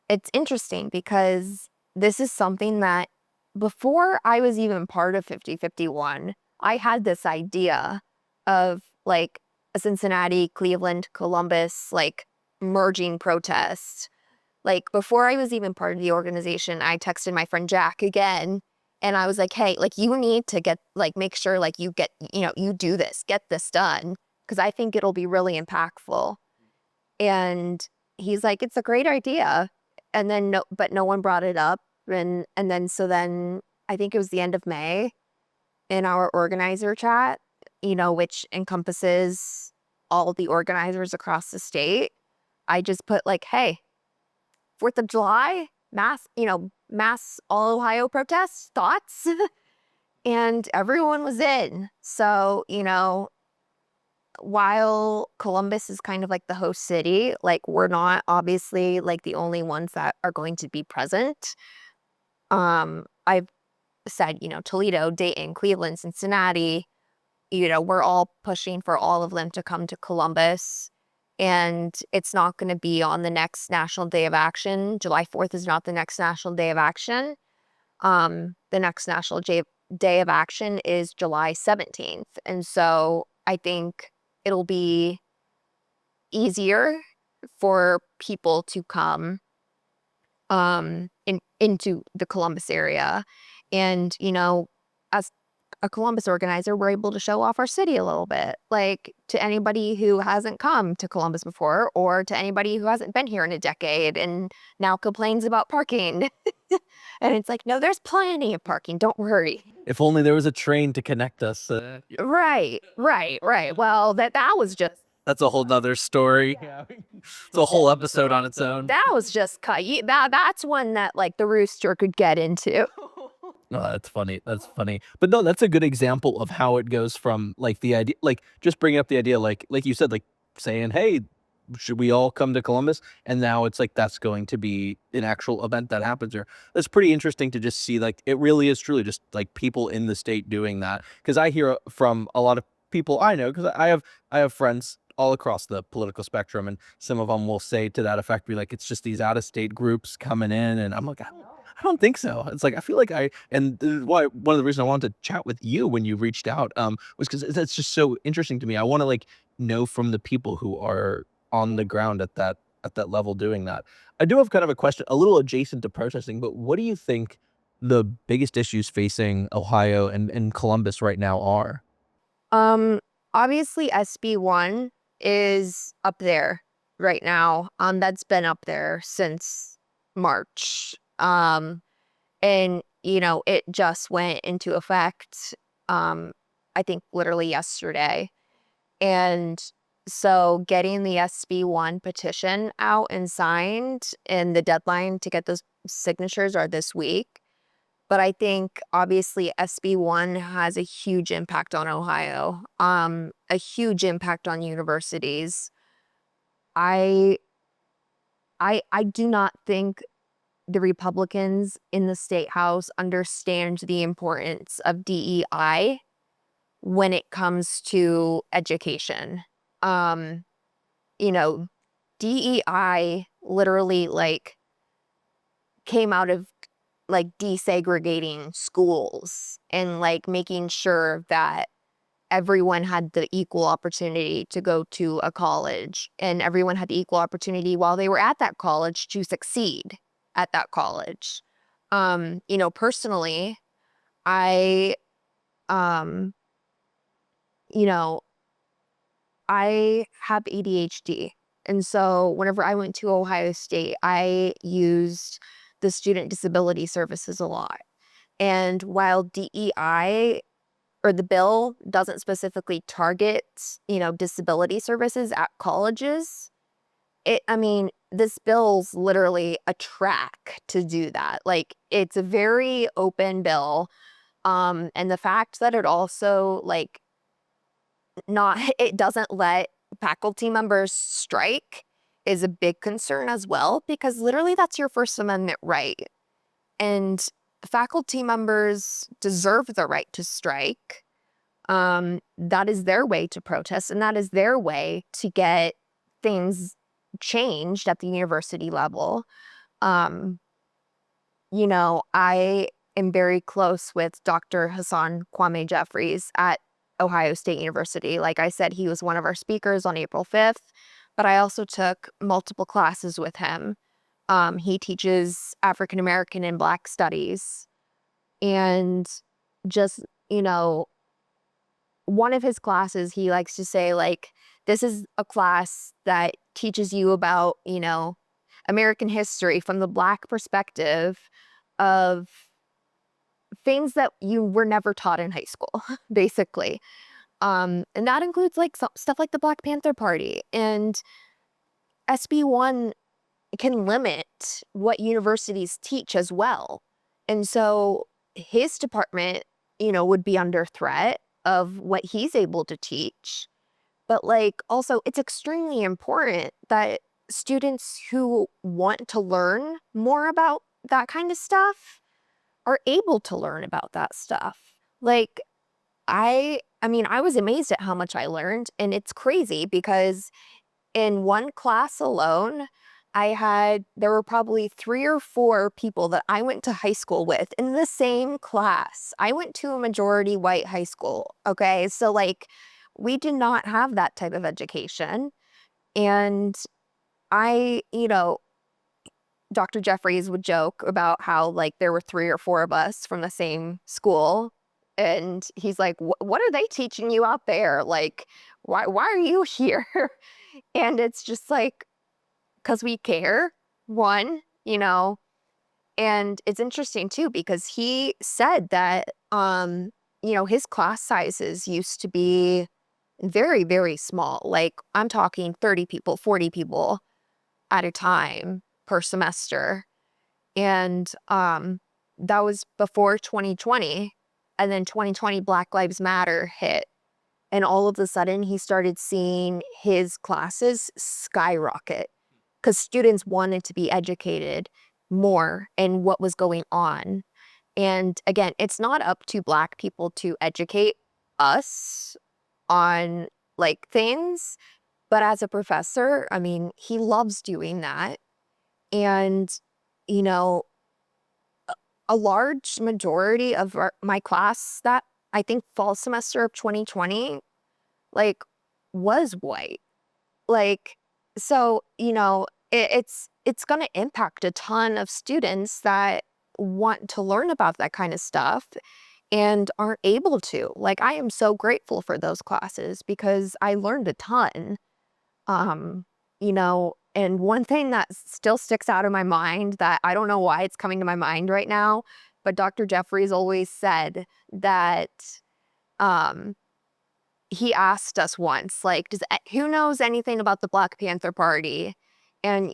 it's interesting because this is something that before I was even part of 5051, I had this idea of like a Cincinnati, Cleveland, Columbus, like merging protest. Like before I was even part of the organization, I texted my friend Jack again and I was like, hey, like you need to make sure like you get, you do this, get this done. Cause I think it'll be really impactful. And he's like, it's a great idea. And then no one brought it up. So then I think it was the end of May in our organizer chat, which encompasses all the organizers across the state. I just put like, hey, 4th of July, mass all Ohio protests, thoughts? And everyone was in. So, while Columbus is kind of like the host city, like we're not obviously like the only ones that are going to be present. I've said, Toledo, Dayton, Cleveland, Cincinnati, we're all pushing for all of them to come to Columbus. And it's not going to be on the next National Day of Action. July 4th is not the next National Day of Action. The next National Day of Action is July 17th. And so I think it'll be easier for people to come into the Columbus area. And, as a Columbus organizer, we're able to show off our city a little bit, like to anybody who hasn't come to Columbus before or to anybody who hasn't been here in a decade and now complains about parking. And it's like, no, there's plenty of parking. Don't worry. If only there was a train to connect us. Right. Well, that was just That's a whole nother story. Yeah. It's a whole episode on its own. that was just cut. That's one that like the rooster could get into. Oh, that's funny. That's funny. But no, that's a good example of how it goes from like the idea, like just bringing up the idea, like you said, like saying, hey, should we all come to Columbus? And now it's like that's going to be an actual event that happens here. That's pretty interesting to just see, like it really is truly just like people in the state doing that. Because I hear from a lot of people I know, because I have friends all across the political spectrum, and some of them will say to that effect, be like, it's just these out of state groups coming in, and I'm like, I don't think so. It's like I feel like and this is why one of the reasons I wanted to chat with you when you reached out, was because that's just so interesting to me. I wanna, like, know from the people who are on the ground at that level doing that. I do have kind of a question, a little adjacent to protesting, but what do you think the biggest issues facing Ohio and Columbus right now are? Um, Obviously SB1 is up there right now. That's been up there since March. And it just went into effect I think literally yesterday. And so getting the SB1 petition out and signed, and the deadline to get those signatures are this week. But I think obviously SB1 has a huge impact on Ohio, a huge impact on universities. I I do not think the Republicans in the state house understand the importance of DEI when it comes to education. Um, you know, DEI literally like came out of like desegregating schools and like making sure that everyone had the equal opportunity to go to a college and everyone had the equal opportunity while they were at that college to succeed at that college. Personally, I um, you know, I have ADHD. And so whenever I went to Ohio State, I used the student disability services a lot. And while DEI or the bill doesn't specifically target, disability services at colleges, this bill's literally a track to do that. Like it's a very open bill. And the fact that it also like not it doesn't let faculty members strike is a big concern as well, because literally that's your First Amendment right. And faculty members deserve the right to strike. That is their way to protest, and that is their way to get things changed at the university level. Um, I am very close with Dr. Hassan Kwame Jeffries at Ohio State University. Like I said, he was one of our speakers on April 5th, but I also took multiple classes with him. He teaches African American and Black studies. And just, one of his classes, he likes to say, like, this is a class that teaches you about, American history from the Black perspective of things that you were never taught in high school, basically. And that includes like stuff like the Black Panther Party. And SB1 can limit what universities teach as well. And so his department, would be under threat of what he's able to teach. But like also it's extremely important that students who want to learn more about that kind of stuff are able to learn about that stuff. Like I was amazed at how much I learned, and it's crazy because in one class alone, there were probably 3 or 4 people that I went to high school with in the same class. I went to a majority white high school, okay? So, like, we did not have that type of education, and I you know, Dr. Jeffries would joke about how, like, there were 3 or 4 of us from the same school, and he's like, What are they teaching you out there? Like, why are you here?" And it's just like, because we care, one, and it's interesting too because he said that, his class sizes used to be very, very small. Like, I'm talking 30 people, 40 people at a time per semester. And that was before 2020. And then 2020 Black Lives Matter hit. And all of a sudden, he started seeing his classes skyrocket because students wanted to be educated more in what was going on. And again, it's not up to Black people to educate us on like things, but as a professor, he loves doing that. And, you know, a large majority of my class that I think fall semester of 2020, like, was white. Like, so, it's going to impact a ton of students that want to learn about that kind of stuff and aren't able to. Like, I am so grateful for those classes because I learned a ton. Um, and one thing that still sticks out of my mind that I don't know why it's coming to my mind right now, but Dr. Jeffries always said that um he asked us once, like, who knows anything about the Black Panther Party? And,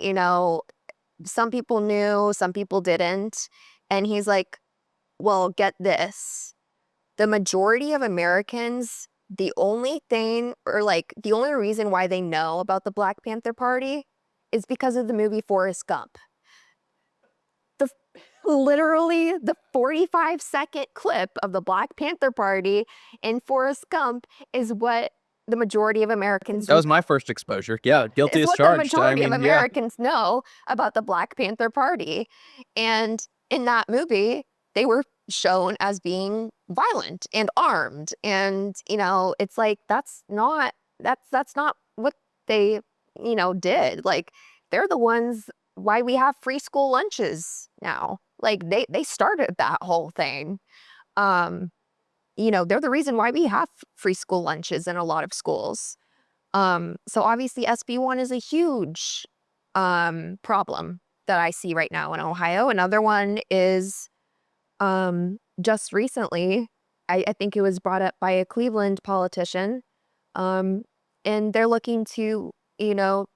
some people knew, some people didn't. And he's like, well, get this. The majority of Americans, the only thing, or like the only reason why they know about the Black Panther Party is because of the movie Forrest Gump. The literally the 45-second clip of the Black Panther Party in Forrest Gump is what the majority of Americans That was my first exposure. Yeah, guilty is as what the charged. I majority of mean, yeah. Americans know about the Black Panther Party. And in that movie, they were shown as being violent and armed. And, it's like that's not what they, did. Like, they're the ones why we have free school lunches now. Like, they started that whole thing. Um, they're the reason why we have free school lunches in a lot of schools. So obviously SB1 is a huge problem that I see right now in Ohio. Another one is just recently, I think it was brought up by a Cleveland politician. Um, and they're looking to, you know,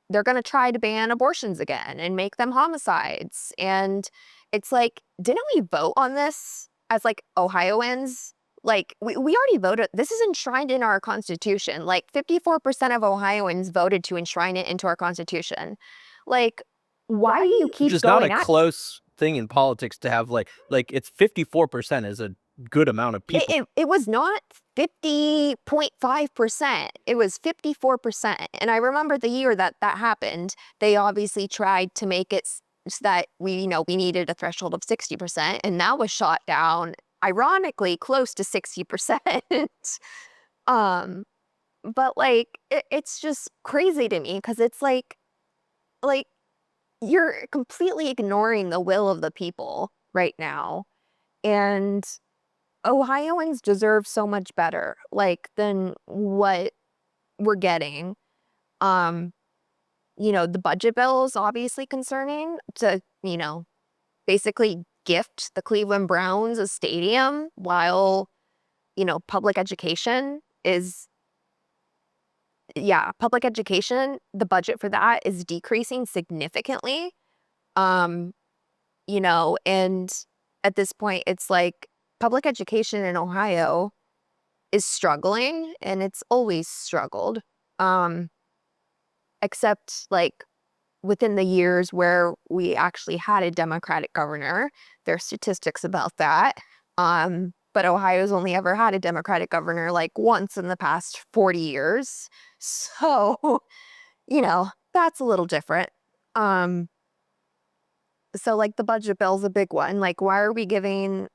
they're going to try to ban abortions again and make them homicides. And it's like, didn't we vote on this as like Ohioans? Like, we already voted. This is enshrined in our Constitution. Like, 54% of Ohioans voted to enshrine it into our Constitution. Like, why do you Which keep is not a going at close thing in politics to have like it's 54% is a good amount of it? people. It was not 50.5%. It was 54%. And I remember the year that that happened, they obviously tried to make it so that we needed a threshold of 60%, and that was shot down, ironically, close to 60%. um, but like it's just crazy to me because it's like you're completely ignoring the will of the people right now. And Ohioans deserve so much better, like, than what we're getting. Um, the budget bill is obviously concerning to, basically gift the Cleveland Browns a stadium while, public education is, yeah, public education, the budget for that is decreasing significantly. Um, and at this point, it's like public education in Ohio is struggling, and it's always struggled. Um, except like within the years where we actually had a Democratic governor, there are statistics about that. But Ohio's only ever had a Democratic governor like once in the past 40 years. So, that's a little different. Um, so like the budget bill's a big one. Like, why are we giving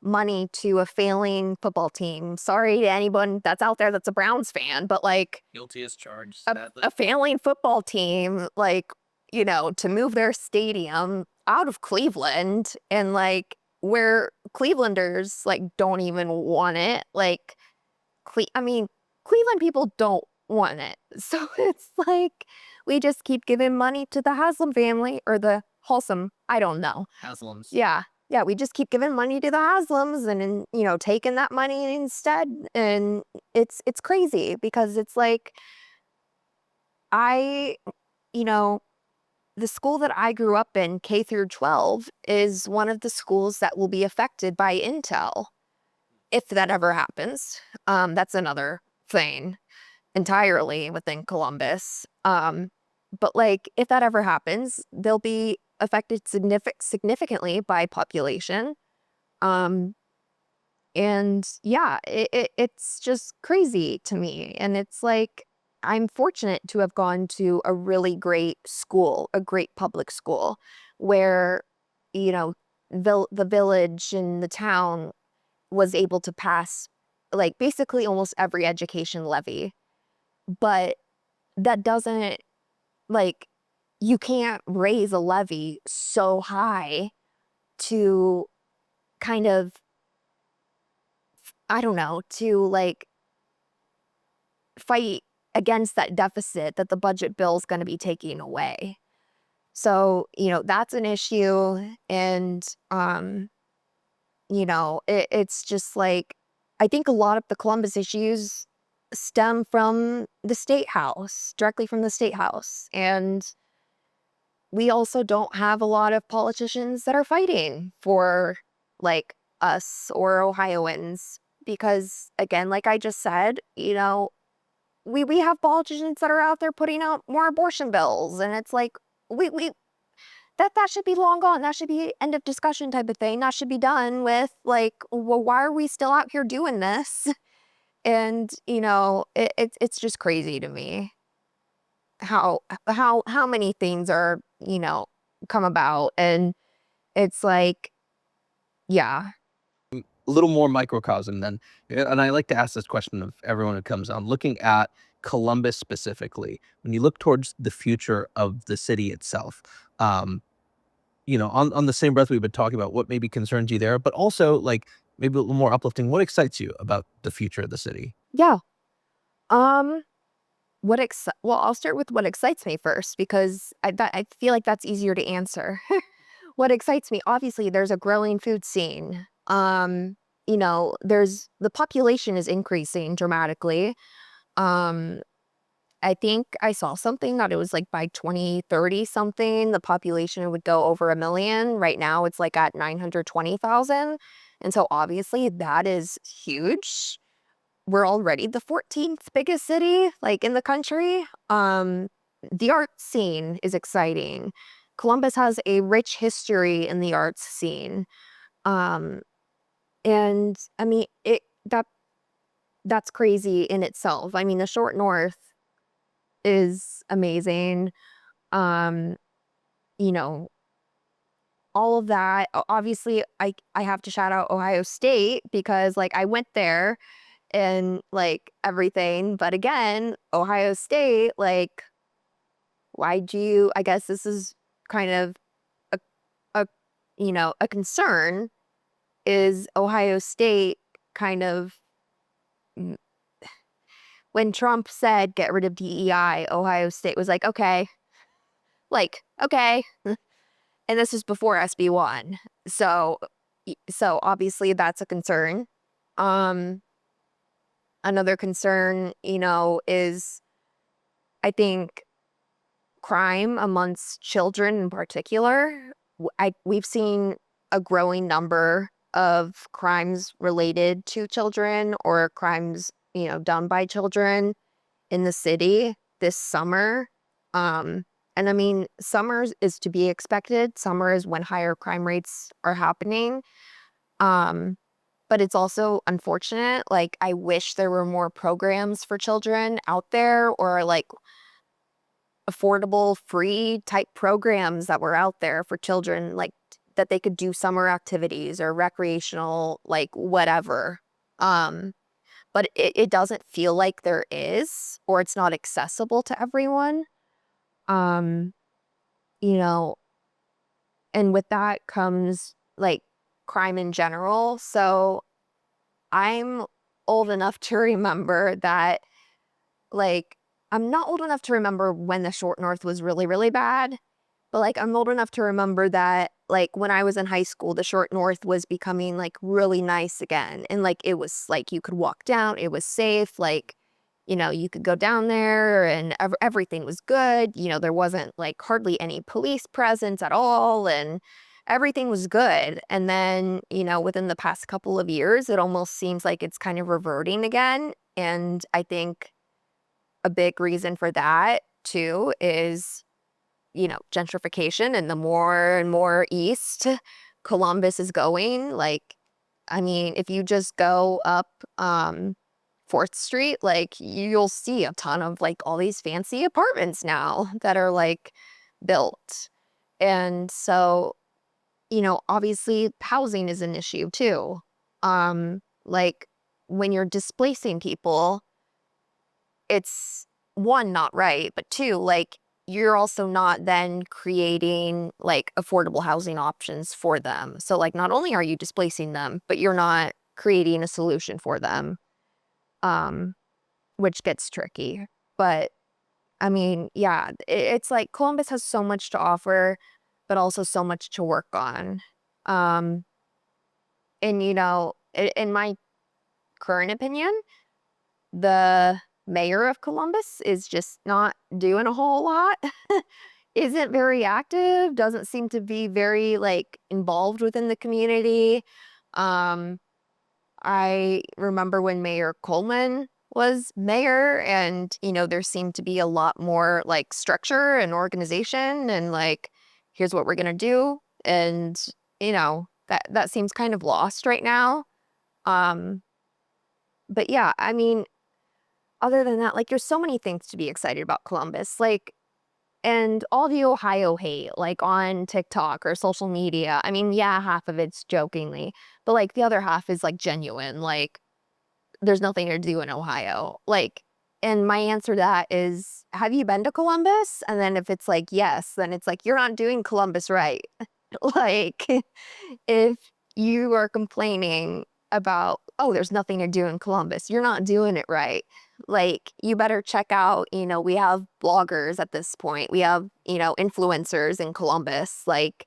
money to a failing football team? Sorry to anyone that's out there that's a Browns fan, but like Guilty as charged, a, sadly. a failing football team, like, to move their stadium out of Cleveland, and like where Clevelanders like don't even want it. Like, I mean, Cleveland people don't want it. So it's like we just keep giving money to the Haslam family, or the Halsam, I don't know. Haslams. Yeah. Yeah, we just keep giving money to the Haslams and taking that money instead. And it's crazy because it's like I, you know, the school that I grew up in, K through 12, is one of the schools that will be affected by Intel if that ever happens. That's another thing entirely within Columbus. But like if that ever happens, they'll be affected significantly by population. Um, and yeah, it's just crazy to me. And it's like, I'm fortunate to have gone to a really great school, a great public school where, you know, the village and the town was able to pass like basically almost every education levy. But that doesn't like you can't raise a levy so high to kind of, I don't know, to like fight against that deficit that the budget bill is going to be taking away. So, that's an issue. And, it's just like, I think a lot of the Columbus issues stem from the state house, directly from the state house. And we also don't have a lot of politicians that are fighting for like us or Ohioans because, again, like I just said, we have politicians that are out there putting out more abortion bills, and it's like we that should be long gone. That should be end of discussion type of thing. That should be done with. Like, well, why are we still out here doing this? And it's just crazy to me how many things are come about, and it's like, yeah. A little more microcosm then. And I like to ask this question of everyone who comes on, looking at Columbus specifically, when you look towards the future of the city itself, on the same breath we've been talking about what maybe concerns you there, but also like maybe a little more uplifting, what excites you about the future of the city? Yeah. Um, well, I'll start with what excites me first because I feel like that's easier to answer. What excites me, obviously, there's a growing food scene. There's the population is increasing dramatically. Um, I think I saw something that it was like by 2030 something, the population would go over 1 million. Right now, it's like at 920,000. And so obviously that is huge. We're already the 14th biggest city like in the country. The art scene is exciting. Columbus has a rich history in the arts scene. Um, and I mean that's crazy in itself. I mean, the short north is amazing. Um, you know, all of that. Obviously, I have to shout out Ohio State because like I went there and like everything. But again, Ohio State, like, I guess this is kind of a, a a concern is Ohio State kind of, mm, when Trump said get rid of DEI, Ohio State was like, okay. And this is before SB1. So, so obviously that's a concern. Um, Another concern, is I think crime amongst children in particular. We've seen a growing number of crimes related to children or crimes, done by children in the city this summer. Um, and I mean, summer is to be expected. Summer is when higher crime rates are happening. Um, but it's also unfortunate. Like, I wish there were more programs for children out there or like affordable, free type programs that were out there for children, like that they could do summer activities or recreational, like whatever. Um, but it doesn't feel like there is, or it's not accessible to everyone. Um, you know, and with that comes like crime in general. So I'm old enough to remember that, like, I'm not old enough to remember when the short north was really, really bad. But, like, I'm old enough to remember that, like, when I was in high school, the short north was becoming, like, really nice again, and, like, it was, like, you could walk down, it was safe, like, you could go down there and everything was good, there wasn't, like, hardly any police presence at all, and everything was good, and then, within the past couple of years, it almost seems like it's kind of reverting again, and I think a big reason for that too is gentrification, and the more and more east Columbus is going, like, I mean, if you just go up 4th Street, like, you'll see a ton of like all these fancy apartments now that are like built. And so obviously housing is an issue too. Like when you're displacing people, it's one, not right, but two, like you're also not then creating like affordable housing options for them. So like not only are you displacing them, but you're not creating a solution for them. Um, which gets tricky. But I mean, yeah, it's like Columbus has so much to offer, but also so much to work on. Um, and in my current opinion, the mayor of Columbus is just not doing a whole lot. Isn't very active, doesn't seem to be very like involved within the community. Um, I remember when Mayor Coleman was mayor and, there seemed to be a lot more like structure and organization and like, here's what we're gonna do. And, that seems kind of lost right now. Um, but yeah, I mean, other than that, like there's so many things to be excited about Columbus. Like, and all the Ohio hate, like on TikTok or social media. I mean, yeah, half of it's jokingly, but like the other half is like genuine. Like, there's nothing to do in Ohio. Like, and my answer to that is, have you been to Columbus? And then if it's like, yes, then it's like, you're not doing Columbus right. Like, if you are complaining about, oh, there's nothing to do in Columbus, you're not doing it right. Like, you better check out, we have bloggers at this point. We have, influencers in Columbus. Like,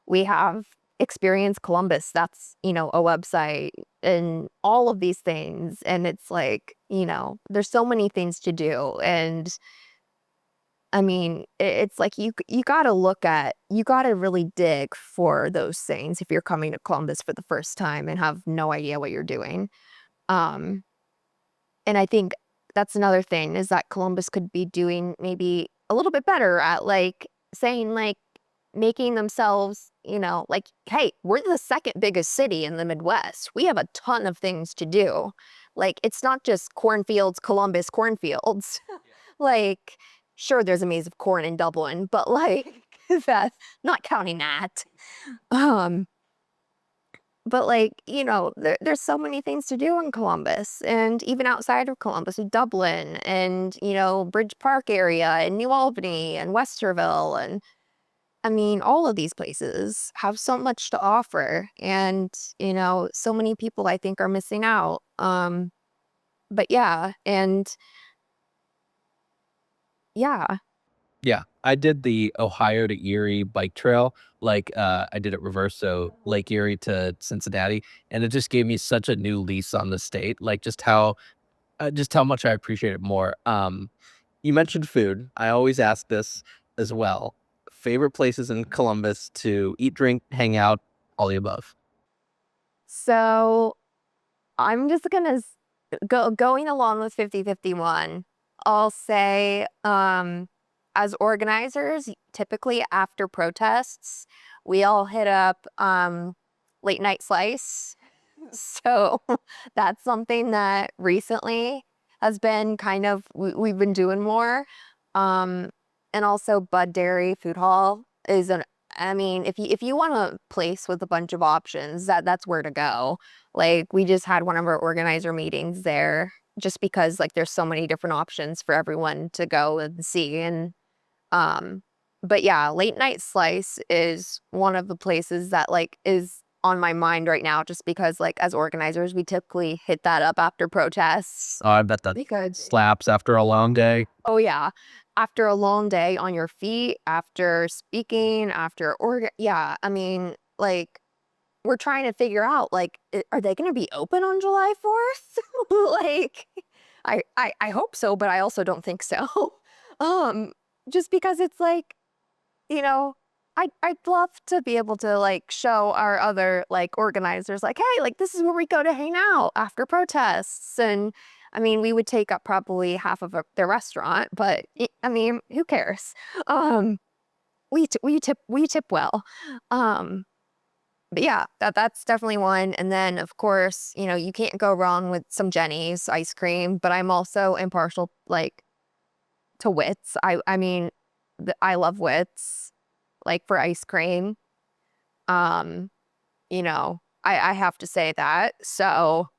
we have Experience Columbus. That's, a website and all of these things. And it's like, there's so many things to do. And I mean, it's like you got to really dig for those things if you're coming to Columbus for the first time and have no idea what you're doing. Um, and I think that's another thing is that Columbus could be doing maybe a little bit better at like saying like making themselves, like, hey, we're the second biggest city in the Midwest. We have a ton of things to do. Like, it's not just cornfields, Columbus cornfields. Like, sure, there's a maze of corn in Dublin, but like that, not counting that. Um, but like, there's so many things to do in Columbus and even outside of Columbus, Dublin and, Bridge Park area and New Albany and Westerville. And I mean, all of these places have so much to offer. And, so many people I think are missing out. But yeah, and yeah. Yeah, I did the Ohio to Erie bike trail, like, I did it reverse, so Lake Erie to Cincinnati, and it just gave me such a new lease on the state, like, just how much I appreciate it more. You mentioned food. I always ask this as well. Favorite places in Columbus to eat, drink, hang out, all the above. So I'm just gonna going along with 50-51. I'll say, as organizers, typically after protests, we all hit up late night slice. So that's something that recently has been kind of we've been doing more. Um, and also Bud Dairy Food Hall is an I mean, if you want a place with a bunch of options, that's where to go. Like we just had one of our organizer meetings there just because like there's so many different options for everyone to go and see. And um, but yeah, late night slice is one of the places that like is on my mind right now just because like as organizers we typically hit that up after protests Oh, I bet that because slaps after a long day. oh yeah, after a long day on your feet, after speaking, after yeah, I mean like we're trying to figure out like are they going to be open on July 4th? Like I hope so, but I also don't think so. Um just because it's like you know, I'd love to be able to like show our other like organizers like, hey, like this is where we go to hang out after protests. And I mean, we would take up probably half of their restaurant, but I mean, who cares? Um, we tip well. Um, but yeah, that's definitely one. And then of course, you can't go wrong with some Jenny's ice cream, but I'm also impartial like to Wits. I mean, I love Wits like for ice cream. Um, I have to say that. So,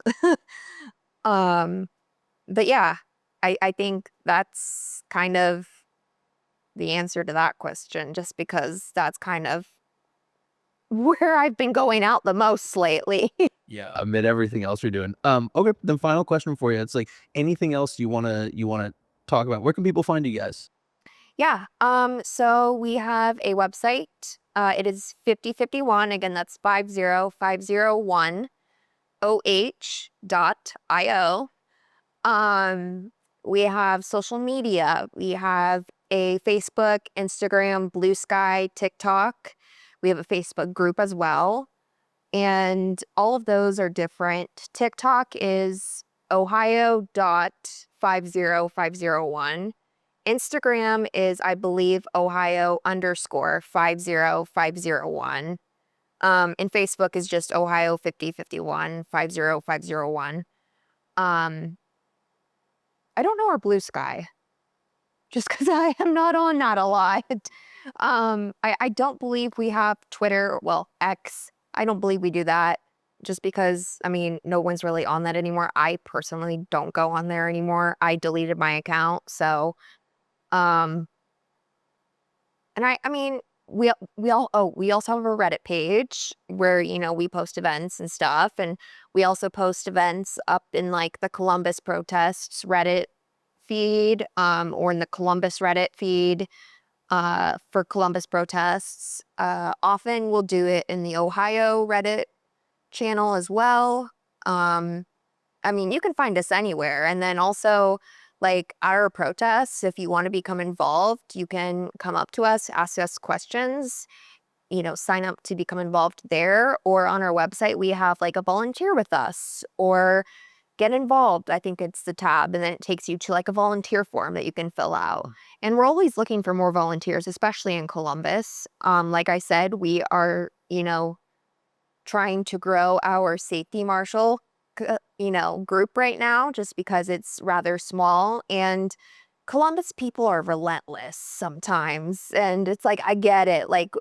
um, but yeah, I think that's kind of the answer to that question, just because that's kind of where I've been going out the most lately. Yeah, amid everything else you're doing. Okay, then final question for you. It's like anything else you wanna talk about? Where can people find you guys? Yeah. So we have a website. It is 5051. Again, that's 50501 oh.io. We have social media. We have a Facebook, Instagram, Blue Sky, TikTok. We have a Facebook group as well. And all of those are different. TikTok is Ohio.50501. Instagram is, I believe, Ohio_50501. And Facebook is just Ohio 5051 50501. I don't know our Blue Sky, just because I am not on that a lot. I don't believe we have Twitter, well, X. I don't believe we do that, just because, I mean, no one's really on that anymore. I personally don't go on there anymore. I deleted my account, so, um, and I mean, we also have a Reddit page where, we post events and stuff, and we also post events up in, like, the Columbus protests Reddit feed, or in the Columbus Reddit feed, for Columbus protests. Often we'll do it in the Ohio Reddit channel as well. Um, I mean, you can find us anywhere. And then also, like, our protests, if you want to become involved, you can come up to us, ask us questions, sign up to become involved there. Or on our website, we have like a volunteer with us or get involved. I think it's the tab, and then it takes you to like a volunteer form that you can fill out. And we're always looking for more volunteers, especially in Columbus. Like I said, we are, trying to grow our safety marshal, group right now, just because it's rather small. And Columbus people are relentless sometimes. And it's like, I get it. Like,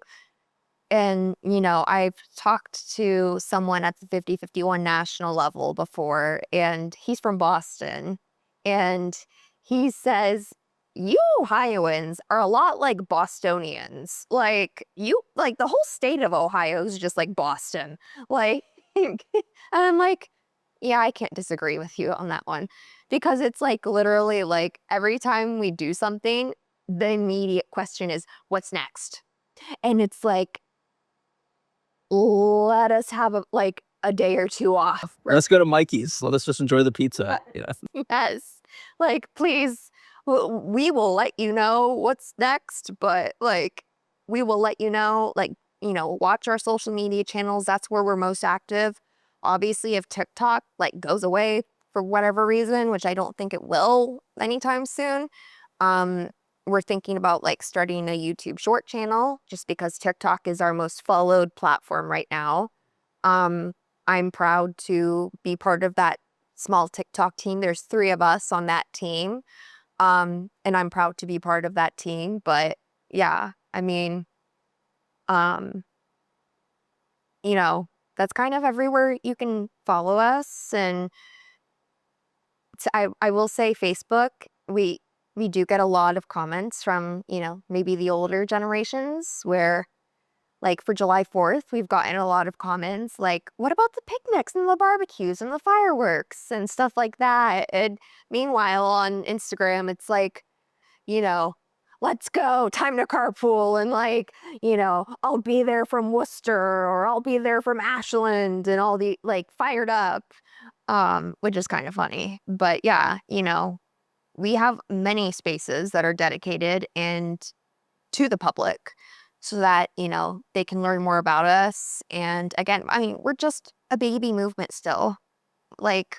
and, I've talked to someone at the 5051 national level before, and he's from Boston. And he says, you Ohioans are a lot like Bostonians. Like the whole state of Ohio is just like Boston. Like, and I'm like, yeah, I can't disagree with you on that one. Because it's like literally like every time we do something, the immediate question is, what's next? And it's like, let us have a day or 2 off. Let's go to Mikey's. Let us just enjoy the pizza. Yeah. Yes. Like, please, we will let you know what's next, but, like, we will let you know, like, watch our social media channels. That's where we're most active. Obviously, if TikTok, like, goes away for whatever reason, which I don't think it will anytime soon, um, we're thinking about, like, starting a YouTube short channel just because TikTok is our most followed platform right now. Um, I'm proud to be part of that small TikTok team. There's 3 of us on that team. And I'm proud to be part of that team. But yeah, I mean, um, you know, that's kind of everywhere you can follow us. And I will say Facebook, we do get a lot of comments from, maybe the older generations where, like, for July 4th, we've gotten a lot of comments like, what about the picnics and the barbecues and the fireworks and stuff like that? And meanwhile, on Instagram, it's like, you know, let's go, time to carpool. And like, I'll be there from Worcester or I'll be there from Ashland and all the like fired up, which is kind of funny. But yeah, we have many spaces that are dedicated and to the public so that, they can learn more about us. And again, I mean, we're just a baby movement still. Like,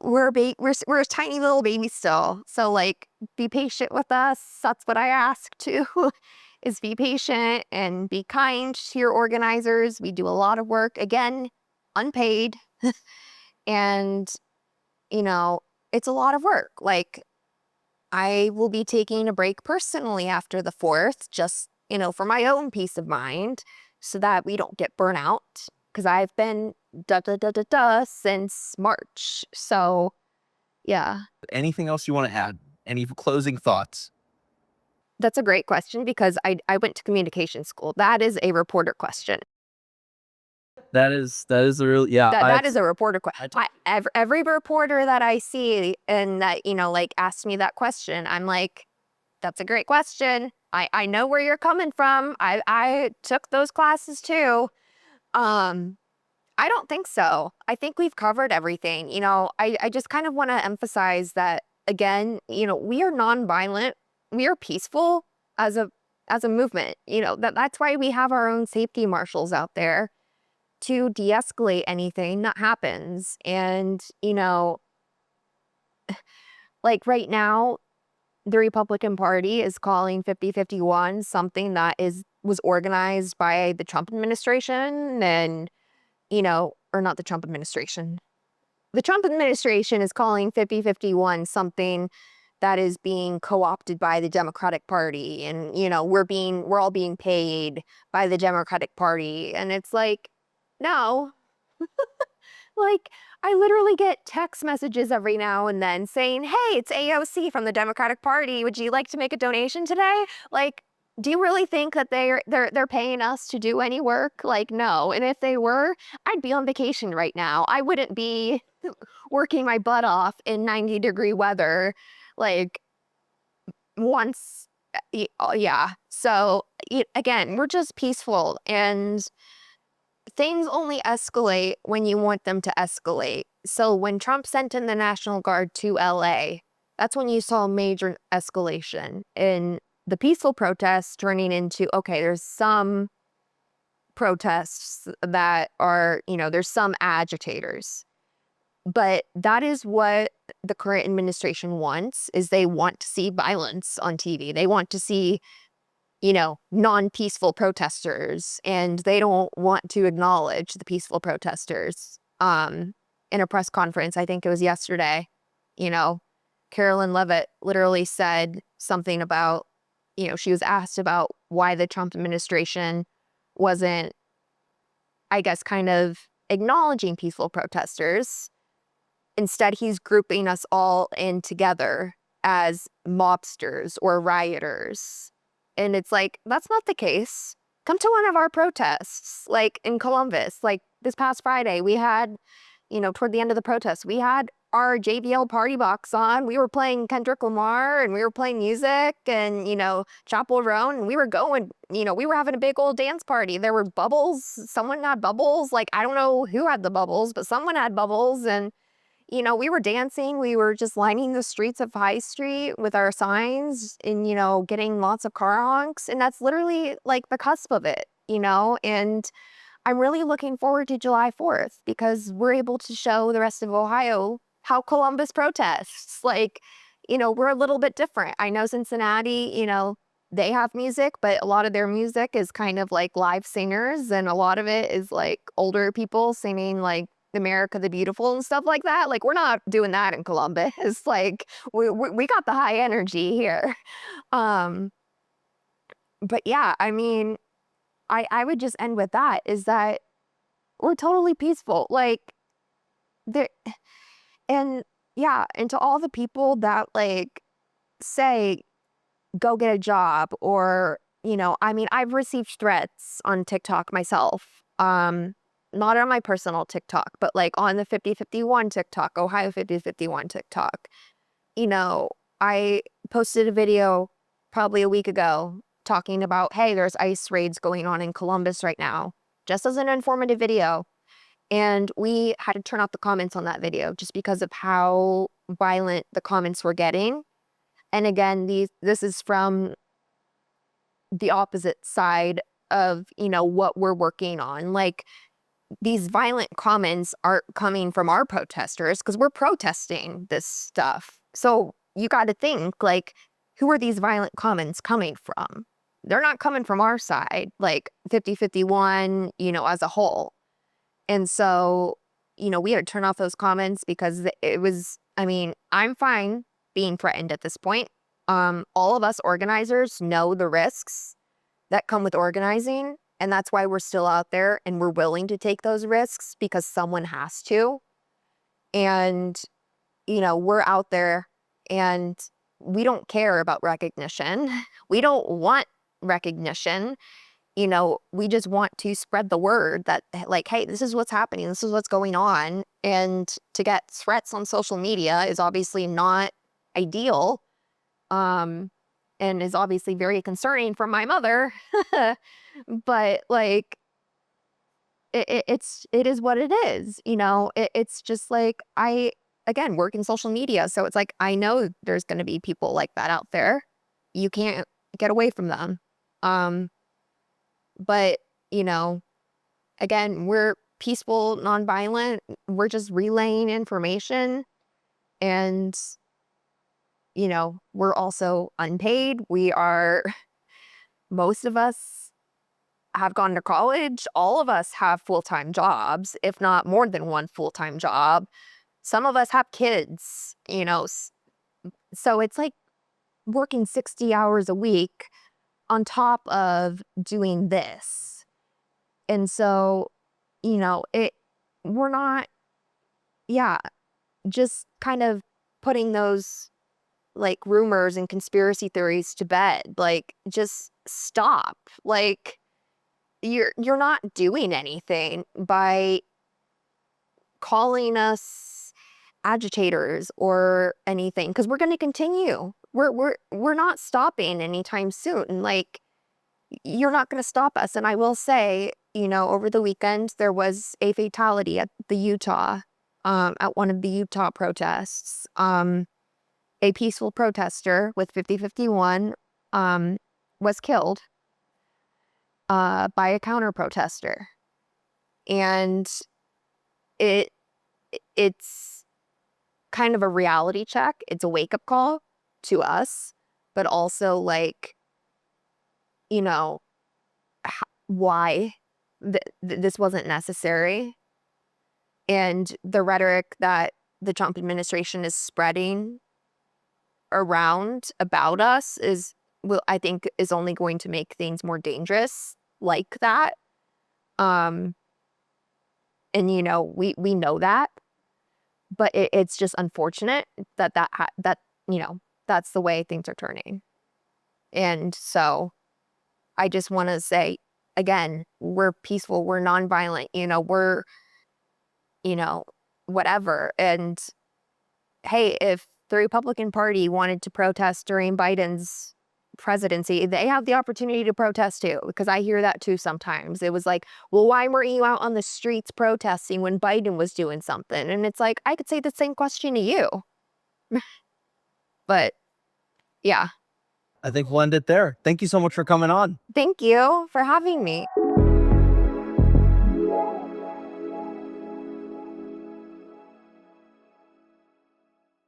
we're a tiny little baby still. So like, be patient with us. That's what I ask too, is be patient and be kind to your organizers. We do a lot of work, again, unpaid. And, you know, it's a lot of work. Like, I will be taking a break personally after the 4th, just, for my own peace of mind, so that we don't get burnt out. Because I've been since March. So yeah, Anything else you want to add? Any closing thoughts? that's a great question because I went to communication school. That is a reporter question. That is a real, yeah. That is a reporter I question. t- Every reporter that I see and that, like asks me that question, I'm like, that's a great question. I know where you're coming from. I took those classes too. Um, I don't think so. I think we've covered everything. I just kind of want to emphasize that again, we are nonviolent. We are peaceful as a movement. That's why we have our own safety marshals out there to de-escalate anything that happens. And, like right now, the Republican Party is calling 50-51 something that was organized by the Trump administration and, or not the Trump administration. The Trump administration is calling 50-51 something that is being co-opted by the Democratic Party. And, we're all being paid by the Democratic Party. And it's like, no, like, I literally get text messages every now and then saying, "Hey, it's AOC from the Democratic Party. Would you like to make a donation today?" Like, do you really think that they're paying us to do any work? Like, no. And if they were, I'd be on vacation right now. I wouldn't be working my butt off in 90-degree weather, like once. Yeah. So again, we're just peaceful and things only escalate when you want them to escalate. So when Trump sent in the National Guard to LA, that's when you saw major escalation in the peaceful protests turning into, okay, there's some protests that are, there's some agitators. But that is what the current administration wants, is they want to see violence on TV. They want to see non-peaceful protesters, and they don't want to acknowledge the peaceful protesters. In a press conference, I think it was yesterday, you know, Carolyn Levitt literally said something about, she was asked about why the Trump administration wasn't, I guess, kind of acknowledging peaceful protesters. Instead, he's grouping us all in together as mobsters or rioters. And it's like, that's not the case. Come to one of our protests, like in Columbus. Like this past Friday, we had, toward the end of the protest, we had our JBL party box on. We were playing Kendrick Lamar and we were playing music and, Chapel Roan. And we were going, we were having a big old dance party. There were bubbles. Someone had bubbles. Like, I don't know who had the bubbles, but someone had bubbles. And we were dancing. We were just lining the streets of High Street with our signs and, getting lots of car honks. And that's literally like the cusp of it, and I'm really looking forward to July 4th because we're able to show the rest of Ohio how Columbus protests. Like, we're a little bit different. I know Cincinnati, they have music, but a lot of their music is kind of like live singers. And a lot of it is like older people singing like America the Beautiful and stuff like that. Like, we're not doing that in Columbus. It's like, we got the high energy here. Um, but yeah, I mean, I would just end with that, is that we're totally peaceful. Like, there, and yeah, and to all the people that like say, go get a job, or, I mean, I've received threats on TikTok myself. Not on my personal TikTok, but like on the 50-51 TikTok, Ohio 50-51 TikTok. I posted a video probably a week ago talking about, hey, there's ICE raids going on in Columbus right now, just as an informative video. And we had to turn off the comments on that video just because of how violent the comments were getting. And again, this is from the opposite side of, what we're working on. Like, these violent comments aren't coming from our protesters because we're protesting this stuff. So you got to think, like, who are these violent comments coming from? They're not coming from our side, like 50-51, as a whole. And so, we had to turn off those comments because it was, I mean, I'm fine being threatened at this point. All of us organizers know the risks that come with organizing. And that's why we're still out there and we're willing to take those risks because someone has to. And, we're out there and we don't care about recognition. We don't want recognition. We just want to spread the word that, like, hey, this is what's happening. This is what's going on. And to get threats on social media is obviously not ideal. And is obviously very concerning for my mother. But like, it is what it is. It's just like, I, again, work in social media. So it's like, I know there's going to be people like that out there. You can't get away from them. But, again, we're peaceful, nonviolent. We're just relaying information. And, we're also unpaid. Most of us have gone to college. All of us have full-time jobs, if not more than one full-time job. Some of us have kids, so it's like working 60 hours a week on top of doing this. And so, we're not, yeah, just kind of putting those like rumors and conspiracy theories to bed. Like, just stop. Like, you're not doing anything by calling us agitators or anything, because we're going to continue. We're not stopping anytime soon. Like, you're not going to stop us. And I will say, over the weekend there was a fatality at one of the Utah protests. A peaceful protester with 5051 was killed by a counter protester. And it's kind of a reality check. It's a wake-up call to us, but also like, why this wasn't necessary. And the rhetoric that the Trump administration is spreading around about us I think is only going to make things more dangerous like that. And we know that, but it's just unfortunate that that's the way things are turning. And so I just want to say again, we're peaceful, we're nonviolent, we're whatever. And hey, if the Republican Party wanted to protest during Biden's presidency, they have the opportunity to protest too, because I hear that too sometimes. It was like, well, why weren't you out on the streets protesting when Biden was doing something? And it's like, I could say the same question to you. But yeah. I think we'll end it there. Thank you so much for coming on. Thank you for having me.